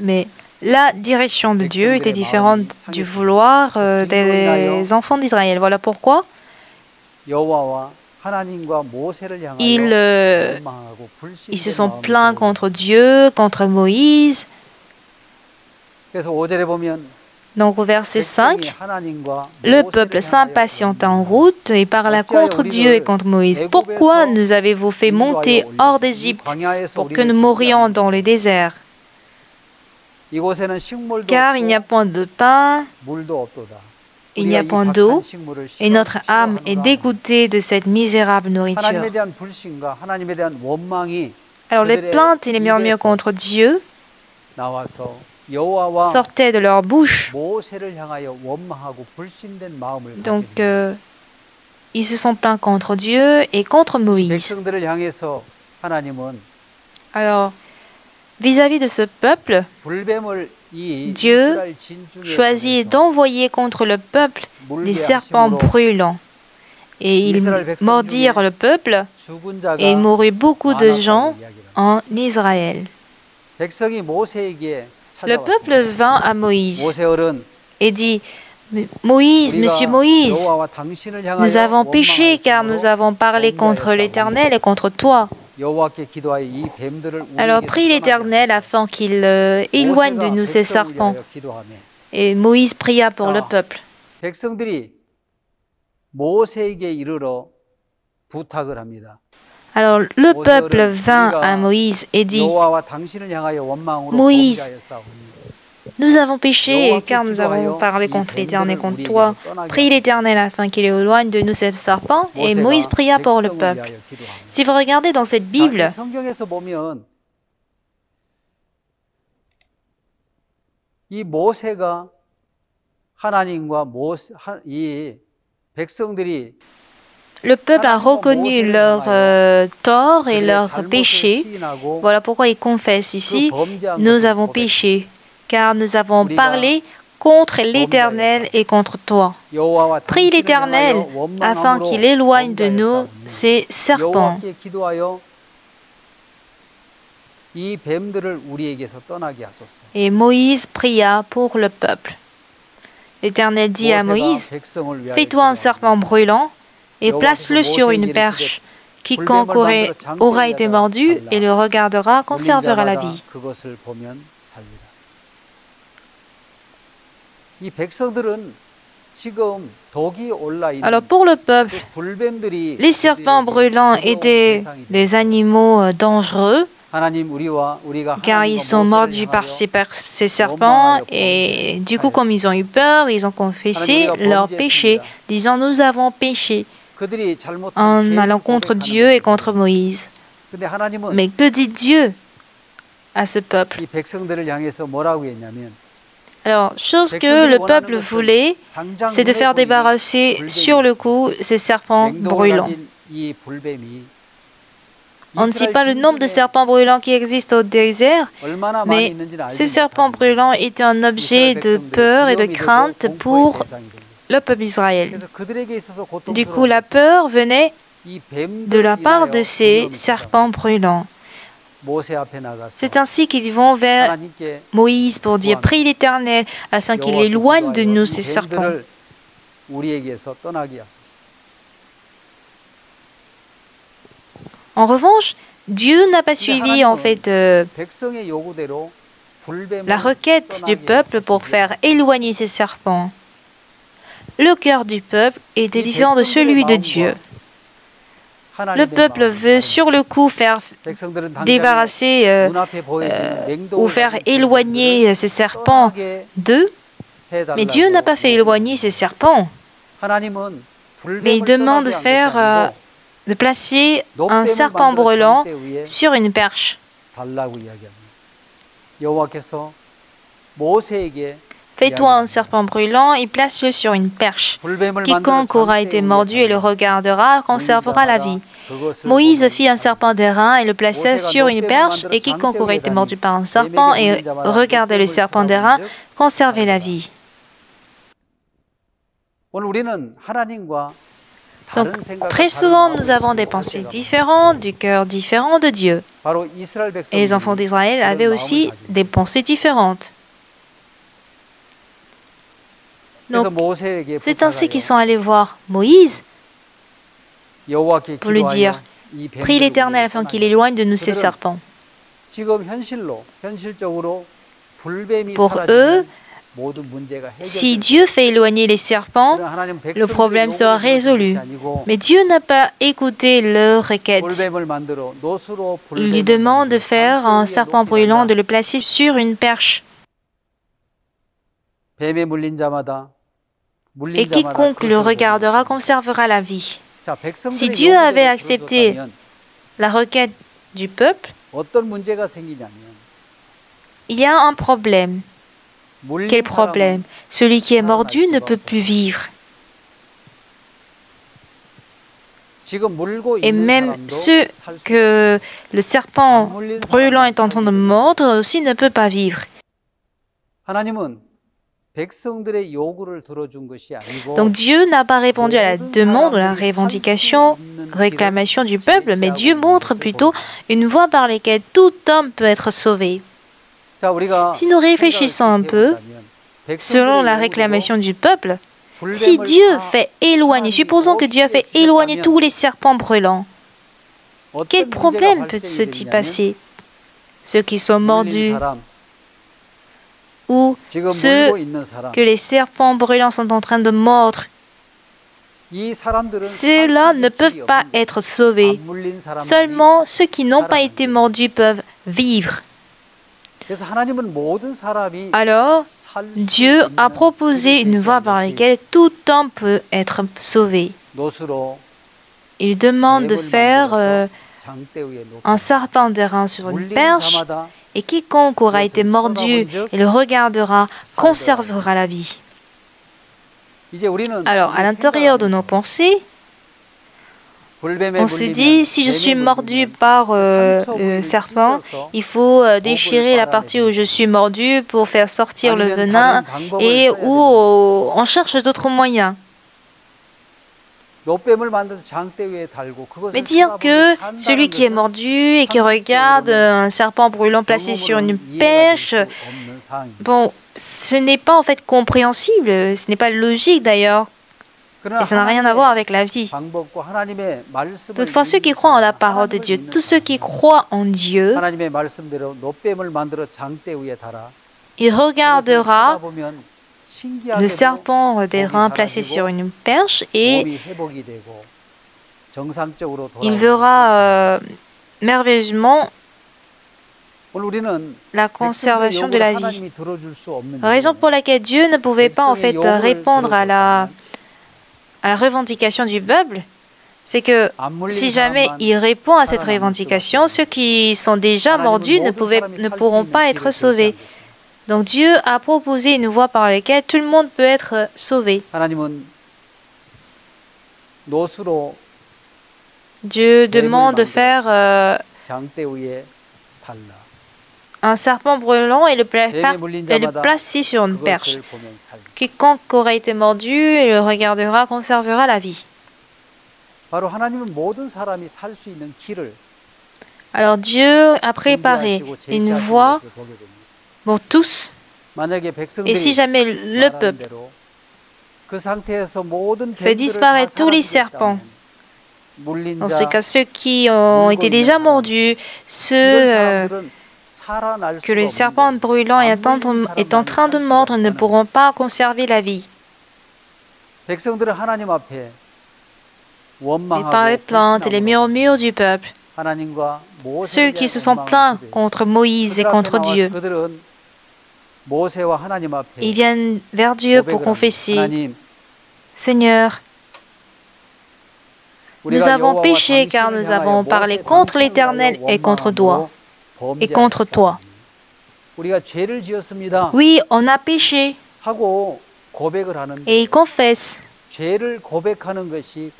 Speaker 1: Mais la direction de Dieu était différente du vouloir des enfants d'Israël. Voilà pourquoi ils se sont plaints contre Dieu, contre Moïse. Donc au verset 5, le peuple s'impatienta en route et parla contre Dieu et contre Moïse. Pourquoi nous avez-vous fait monter hors d'Égypte pour que nous mourions dans le désert? Car il n'y a point de pain, il n'y a point d'eau, et notre âme est dégoûtée de cette misérable nourriture. Alors les plaintes et les murmures contre Dieu sortaient de leur bouche. Donc, ils se sont plaints contre Dieu et contre Moïse. Alors, vis-à-vis de ce peuple, Dieu choisit d'envoyer contre le peuple des serpents brûlants. Et ils mordirent le peuple et il mourut beaucoup de gens en Israël. Le peuple vint à Moïse et dit, Moïse, Monsieur Moïse, nous avons péché car nous avons parlé contre l'Éternel et contre toi. Alors prie l'Éternel afin qu'il éloigne de nous ces serpents. Et Moïse pria pour le peuple. Alors le peuple vint à Moïse et dit, Moïse, nous avons péché car nous avons parlé contre l'Éternel, contre toi. Prie l'Éternel afin qu'il éloigne de nous ces serpents. Et Moïse pria pour le peuple. Si vous regardez dans cette Bible, le peuple a reconnu leur tort et leur péché. Voilà pourquoi il confesse ici, nous avons péché, car nous avons parlé contre l'Éternel et contre toi. Prie l'Éternel afin qu'il éloigne de nous ces serpents. Et Moïse pria pour le peuple. L'Éternel dit à Moïse, fais-toi un serpent brûlant et place-le sur une perche. Quiconque aura été mordu et le regardera conservera la vie. Alors pour le peuple, les serpents brûlants étaient des animaux dangereux car ils sont mordus par ces serpents et du coup comme ils ont eu peur, ils ont confessé leur péché, disant nous avons péché en allant contre Dieu et contre Moïse. Mais que dit Dieu à ce peuple? Alors, chose que le peuple voulait, c'est de faire débarrasser sur le coup ces serpents brûlants. On ne sait pas le nombre de serpents brûlants qui existent au désert, mais ce serpent brûlant était un objet de peur et de crainte pour le peuple d'Israël. Du coup, la peur venait de la part de ces serpents brûlants. C'est ainsi qu'ils vont vers Moïse pour dire « Prie l'Éternel afin qu'il éloigne de nous ces serpents. » En revanche, Dieu n'a pas suivi en fait la requête du peuple pour faire éloigner ces serpents. Le cœur du peuple était différent de celui de Dieu. Le peuple veut sur le coup faire débarrasser ou faire éloigner ces serpents d'eux, mais Dieu n'a pas fait éloigner ces serpents. Mais il demande de placer un serpent brûlant sur une perche. Fais-toi un serpent brûlant et place-le sur une perche. Quiconque aura été mordu et le regardera conservera la vie. Moïse fit un serpent d'airain et le plaça sur une perche, et quiconque aurait été mordu par un serpent et regardait le serpent d'airain conservait la vie. Donc, très souvent, nous avons des pensées différentes, du cœur différent de Dieu. Et les enfants d'Israël avaient aussi des pensées différentes. Donc, c'est ainsi qu'ils sont allés voir Moïse pour lui dire « Prie l'Éternel afin qu'il éloigne de nous ces serpents. » Pour eux, si Dieu fait éloigner les serpents, le problème sera résolu. Mais Dieu n'a pas écouté leur requête. Il lui demande de faire un serpent brûlant, de le placer sur une perche. Et quiconque le regardera conservera la vie. Si Dieu avait accepté la requête du peuple, il y a un problème. Quel problème? Celui qui est mordu ne peut plus vivre. Et même ceux que le serpent brûlant est en train de mordre aussi ne peut pas vivre. Donc Dieu n'a pas répondu à la demande ou la réclamation du peuple, mais Dieu montre plutôt une voie par laquelle tout homme peut être sauvé. Si nous réfléchissons un peu, selon la réclamation du peuple, si Dieu fait éloigner, supposons que Dieu a fait éloigner tous les serpents brûlants, quel problème peut-il passer? Ceux qui sont mordus ou ceux que les serpents brûlants sont en train de mordre, ceux-là ne peuvent pas être sauvés. Seulement ceux qui n'ont pas été mordus peuvent vivre. Alors, Dieu a proposé une voie par laquelle tout homme peut être sauvé. Il demande de faire un serpent d'airain sur une perche, et quiconque aura été mordu et le regardera conservera la vie. Alors, à l'intérieur de nos pensées, on se dit, si je suis mordu par le serpent, il faut déchirer la partie où je suis mordu pour faire sortir le venin, et où on cherche d'autres moyens. Mais dire que celui qui est mordu et qui regarde un serpent brûlant placé sur une perche, bon, ce n'est pas en fait compréhensible, ce n'est pas logique d'ailleurs, et ça n'a rien à voir avec la vie. Toutefois, ceux qui croient en la parole de Dieu, tous ceux qui croient en Dieu, il regardera le serpent d'airain placé sur une perche et il verra merveilleusement la conservation de la vie. La raison pour laquelle Dieu ne pouvait pas en fait répondre à la revendication du peuple, c'est que si jamais il répond à cette revendication, ceux qui sont déjà mordus ne pourront pas être sauvés. Donc Dieu a proposé une voie par laquelle tout le monde peut être sauvé. Dieu demande de faire un serpent brûlant et le placer sur une perche. Quiconque aura été mordu et le regardera conservera la vie. Alors Dieu a préparé une voie pour tous. Et si jamais le peuple fait disparaître tous les serpents, dans ce cas ceux qui ont été déjà mordus, ceux que le serpent brûlant est en train de mordre ne pourront pas conserver la vie. Et par les plaintes et les murmures du peuple, ceux qui se sont plaints contre Moïse et contre Dieu, ils viennent vers Dieu pour confesser, « Seigneur, nous avons péché car nous avons parlé contre l'Éternel et contre toi. Oui, on a péché. » Et ils confessent.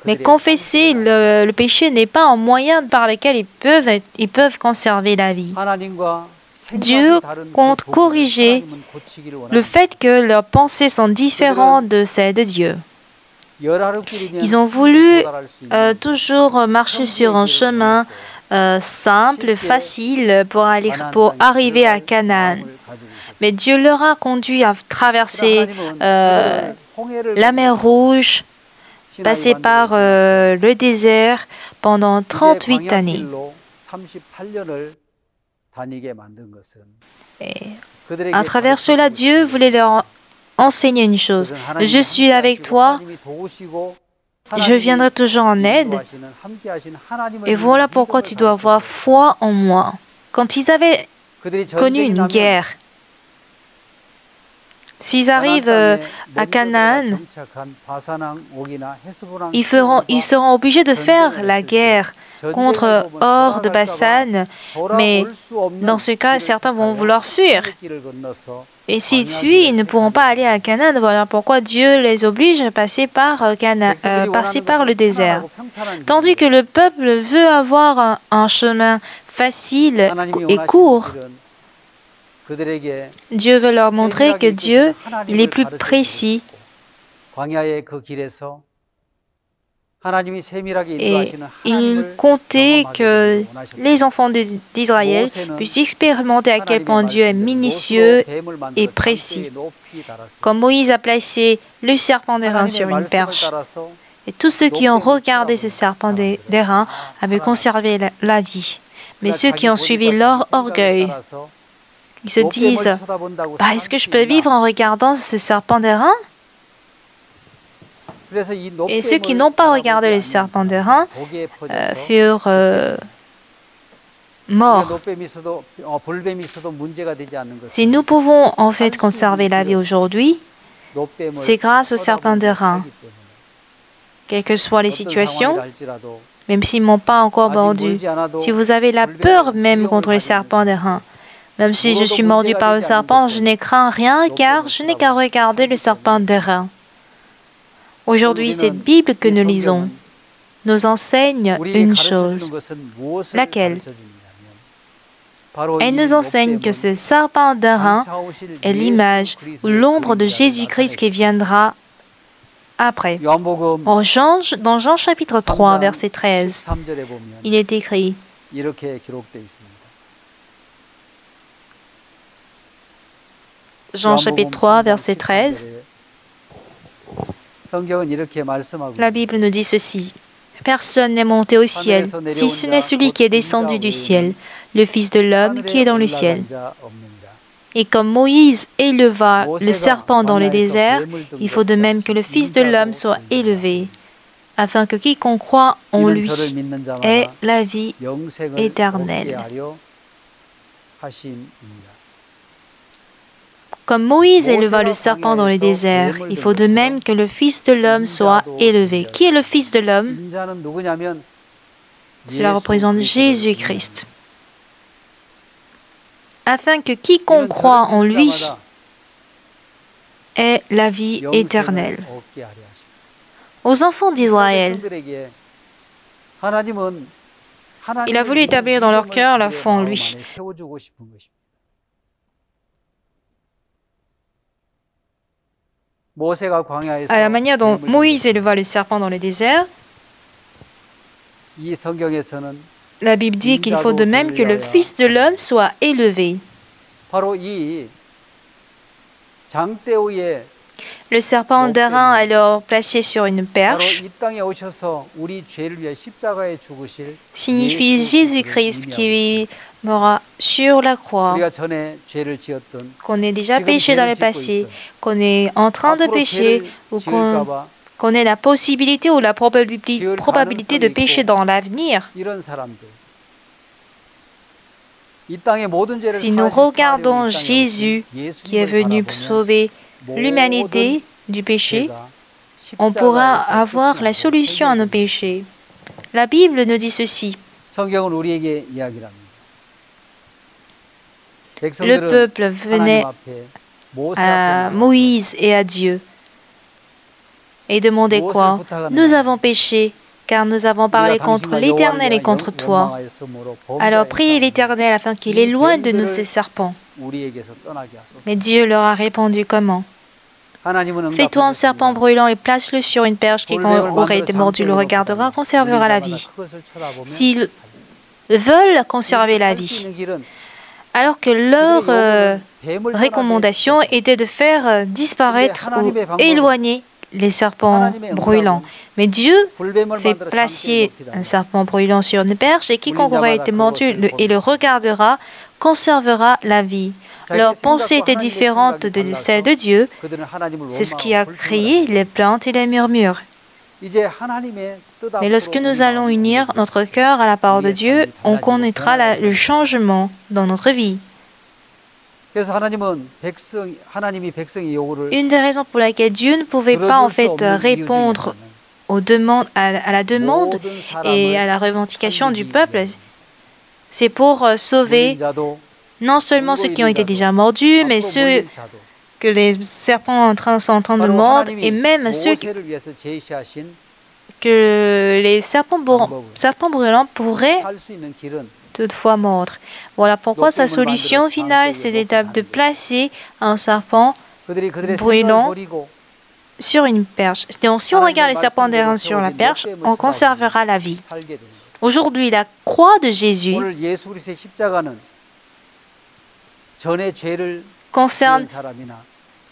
Speaker 1: Mais confesser le péché n'est pas un moyen par lequel ils peuvent conserver la vie. Dieu compte corriger le fait que leurs pensées sont différentes de celles de Dieu. Ils ont voulu toujours marcher sur un chemin simple, facile pour arriver à Canaan. Mais Dieu leur a conduit à traverser la mer Rouge, passer par le désert pendant 38 années. Et à travers cela, Dieu voulait leur enseigner une chose. Je suis avec toi, je viendrai toujours en aide. Et voilà pourquoi tu dois avoir foi en moi. Quand ils avaient connu une guerre, s'ils arrivent à Canaan, ils seront obligés de faire la guerre contre Or de Bassan, mais dans ce cas, certains vont vouloir fuir. Et s'ils fuient, ils ne pourront pas aller à Canaan. Voilà pourquoi Dieu les oblige à passer par le désert. Tandis que le peuple veut avoir un chemin facile et court. Dieu veut leur montrer que Dieu, il est plus précis. Et il comptait que les enfants d'Israël puissent expérimenter à quel point Dieu est minutieux et précis. Comme Moïse a placé le serpent d'airain sur une perche, et tous ceux qui ont regardé ce serpent d'airain avaient conservé la vie. Mais ceux qui ont suivi leur orgueil, ils se disent « Est-ce que je peux vivre en regardant ce serpent d'airain ?» Et ceux qui n'ont pas regardé le serpent d'airain furent morts. Si nous pouvons en fait conserver la vie aujourd'hui, c'est grâce au serpent d'airain. Quelles que soient les situations, même s'ils ne m'ont pas encore mordu, si vous avez la peur même contre les serpents d'airain, même si je suis mordu par le serpent, je n'ai craint rien car je n'ai qu'à regarder le serpent d'airain. Aujourd'hui, cette Bible que nous lisons nous enseigne une chose. Laquelle? Elle nous enseigne que ce serpent d'airain est l'image ou l'ombre de Jésus-Christ qui viendra après. Dans Jean chapitre 3, verset 13, il est écrit Jean chapitre 3, verset 13, la Bible nous dit ceci. Personne n'est monté au ciel, si ce n'est celui qui est descendu du ciel, le Fils de l'homme qui est dans le ciel. Et comme Moïse éleva le serpent dans le désert, il faut de même que le Fils de l'homme soit élevé, afin que quiconque croit en lui ait la vie éternelle. Comme Moïse éleva le serpent dans le désert, il faut de même que le Fils de l'homme soit élevé. Qui est le Fils de l'homme? Cela représente Jésus-Christ. Afin que quiconque croit en lui ait la vie éternelle. Aux enfants d'Israël, il a voulu établir dans leur cœur la foi en lui. À la manière dont Moïse éleva le serpent dans le désert, la Bible dit qu'il faut de même que le Fils de l'homme soit élevé. Le serpent d'airain alors placé sur une perche signifie Jésus-Christ qui mourra sur la croix, qu'on ait déjà péché dans le passé, qu'on est en train de pécher ou qu'on ait la possibilité ou la probabilité de pécher dans l'avenir. Si nous regardons Jésus qui est venu sauver l'humanité du péché, on pourra avoir la solution à nos péchés. La Bible nous dit ceci. Le peuple venait à Moïse et à Dieu et demandait quoi? Nous avons péché, car nous avons parlé contre l'Éternel et contre toi. Alors priez l'Éternel afin qu'il éloigne de nous ces serpents. Mais Dieu leur a répondu comment? Fais-toi un serpent brûlant et place-le sur une perche qui, quand aurait été mordu, le regardera, conservera la vie. S'ils veulent conserver la vie, alors que leur recommandation était de faire disparaître ou éloigner les serpents brûlants. Mais Dieu fait placer un serpent brûlant sur une perche et quiconque aurait été mordu et le regardera conservera la vie. Leur pensée était différente de celle de Dieu. C'est ce qui a créé les plaintes et les murmures. Mais lorsque nous allons unir notre cœur à la parole de Dieu, on connaîtra le changement dans notre vie. Une des raisons pour laquelle Dieu ne pouvait pas en fait répondre à la demande et à la revendication du peuple, c'est pour sauver non seulement ceux qui ont été déjà mordus, mais ceux que les serpents sont en train de mordre, et même ceux que les serpents brûlants pourraient toutefois mordre. Voilà pourquoi sa solution finale, c'est l'étape de placer un serpent brûlant sur une perche. Donc, si on regarde les serpents d'airain sur la perche, on conservera la vie. Aujourd'hui, la croix de Jésus concerne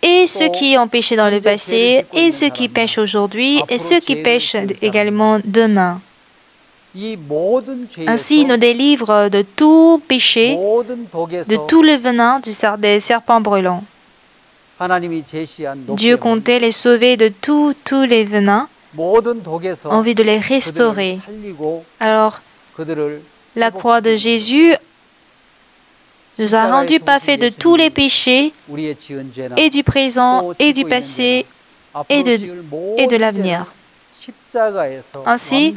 Speaker 1: et ceux qui ont péché dans le passé, et ceux qui pêchent aujourd'hui, et ceux qui pêchent également demain. Ainsi, il nous délivre de tout péché, de tout le venin des serpents brûlants. Dieu comptait les sauver de tous les venins, en vue de les restaurer. Alors, la croix de Jésus nous a rendus parfaits de tous les péchés, et du présent, et du passé, et de l'avenir. Ainsi,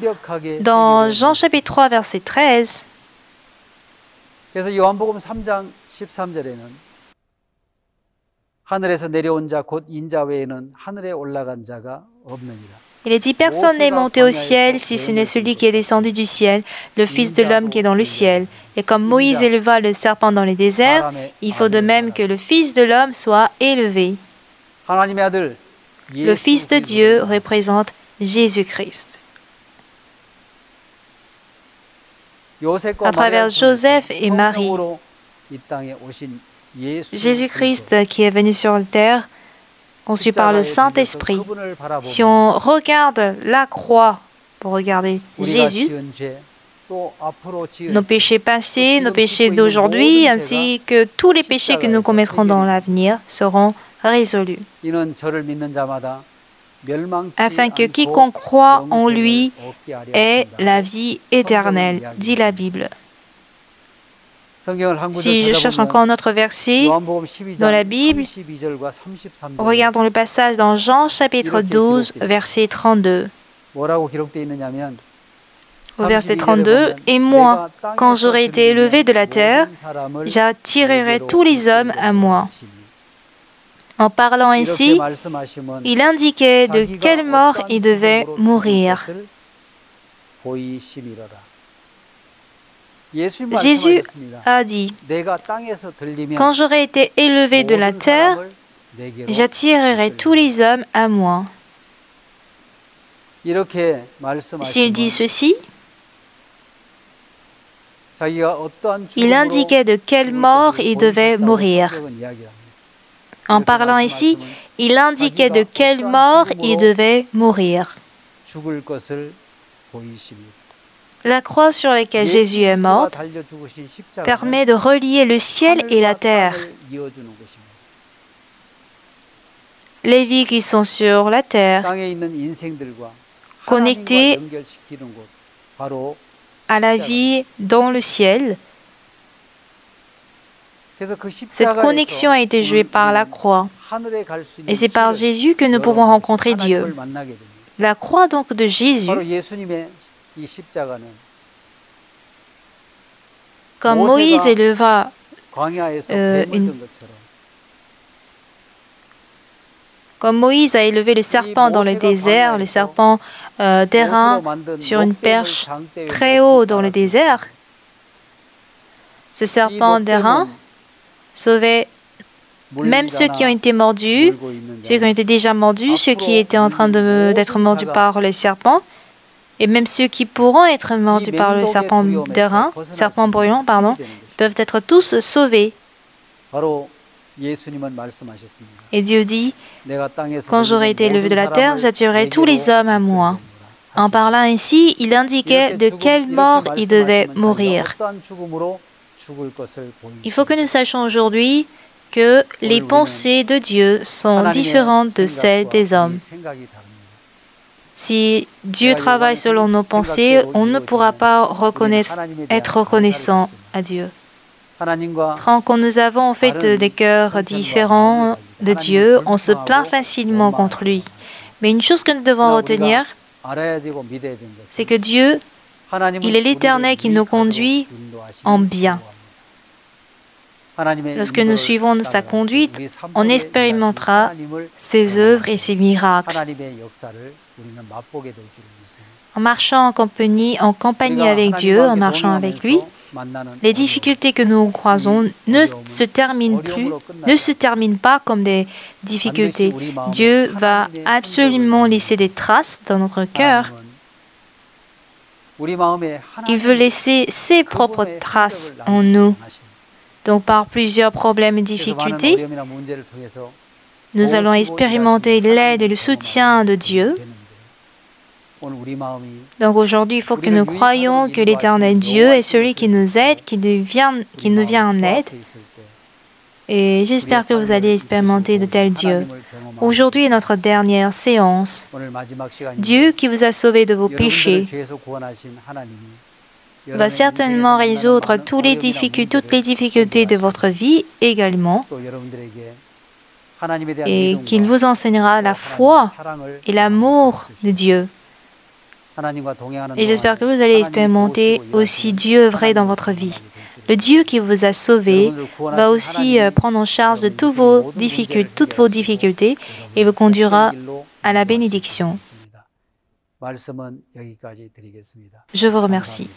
Speaker 1: dans Jean chapitre 3, verset 13, il est dit, personne n'est monté au ciel si ce n'est celui qui est descendu du ciel, le Fils de l'homme qui est dans le ciel. Et comme Moïse éleva le serpent dans le désert, il faut de même que le Fils de l'homme soit élevé. Le Fils de Dieu représente Jésus-Christ. À travers Joseph et Marie, Jésus-Christ qui est venu sur la terre, conçu par le Saint-Esprit. Si on regarde la croix pour regarder Jésus, nos péchés passés, nos péchés d'aujourd'hui, ainsi que tous les péchés que nous commettrons dans l'avenir seront résolus, afin que quiconque croit en lui ait la vie éternelle, dit la Bible. Si je cherche encore un autre verset dans la Bible, regardons le passage dans Jean chapitre 12, verset 32. Au verset 32, « Et moi, quand j'aurai été élevé de la terre, j'attirerai tous les hommes à moi. » En parlant ainsi, il indiquait de quelle mort il devait mourir. Jésus a dit, « Quand j'aurai été élevé de la terre, j'attirerai tous les hommes à moi. » S'il dit ceci, il indiquait de quelle mort il devait mourir. En parlant ici, il indiquait de quelle mort il devait mourir. La croix sur laquelle Jésus est mort permet de relier le ciel et la terre. Les vies qui sont sur la terre, connectées à la vie dans le ciel. Cette connexion a été jouée par la croix. Et c'est par Jésus que nous pouvons rencontrer Dieu. La croix donc de Jésus, comme Moïse éleva comme Moïse a élevé le serpent dans le désert, le serpent d'airain sur une perche très haut dans le désert, ce serpent d'airain sauvait même ceux qui ont été mordus, ceux qui ont été déjà mordus, ceux qui étaient en train d'être mordus par les serpents, et même ceux qui pourront être mordus par le serpent d'airain, serpent brûlant, peuvent être tous sauvés. Et Dieu dit, « Quand j'aurai été élevé de la terre, j'attirerai tous les hommes à moi. » En parlant ainsi, il indiquait de quelle mort il devait mourir. Il faut que nous sachions aujourd'hui que les pensées de Dieu sont différentes de celles des hommes. Si Dieu travaille selon nos pensées, on ne pourra pas être reconnaissant à Dieu. Quand nous avons en fait des cœurs différents de Dieu, on se plaint facilement contre lui. Mais une chose que nous devons retenir, c'est que Dieu, il est l'Éternel qui nous conduit en bien. Lorsque nous suivons sa conduite, on expérimentera ses œuvres et ses miracles. En marchant en compagnie avec Dieu, en marchant avec lui, Les difficultés que nous croisons ne se terminent pas comme des difficultés. Dieu va absolument laisser des traces dans notre cœur. Il veut laisser ses propres traces en nous. Donc, par plusieurs problèmes et difficultés, nous allons expérimenter l'aide et le soutien de Dieu. Donc aujourd'hui, il faut que nous croyions que l'Éternel Dieu est celui qui nous aide, qui nous vient en aide. Et j'espère que vous allez expérimenter de tels dieux. Aujourd'hui est notre dernière séance. Dieu qui vous a sauvé de vos péchés va certainement résoudre toutes les difficultés de votre vie également. Et qu'il vous enseignera la foi et l'amour de Dieu. Et j'espère que vous allez expérimenter aussi Dieu vrai dans votre vie. Le Dieu qui vous a sauvé va aussi prendre en charge de toutes vos difficultés et vous conduira à la bénédiction. Je vous remercie.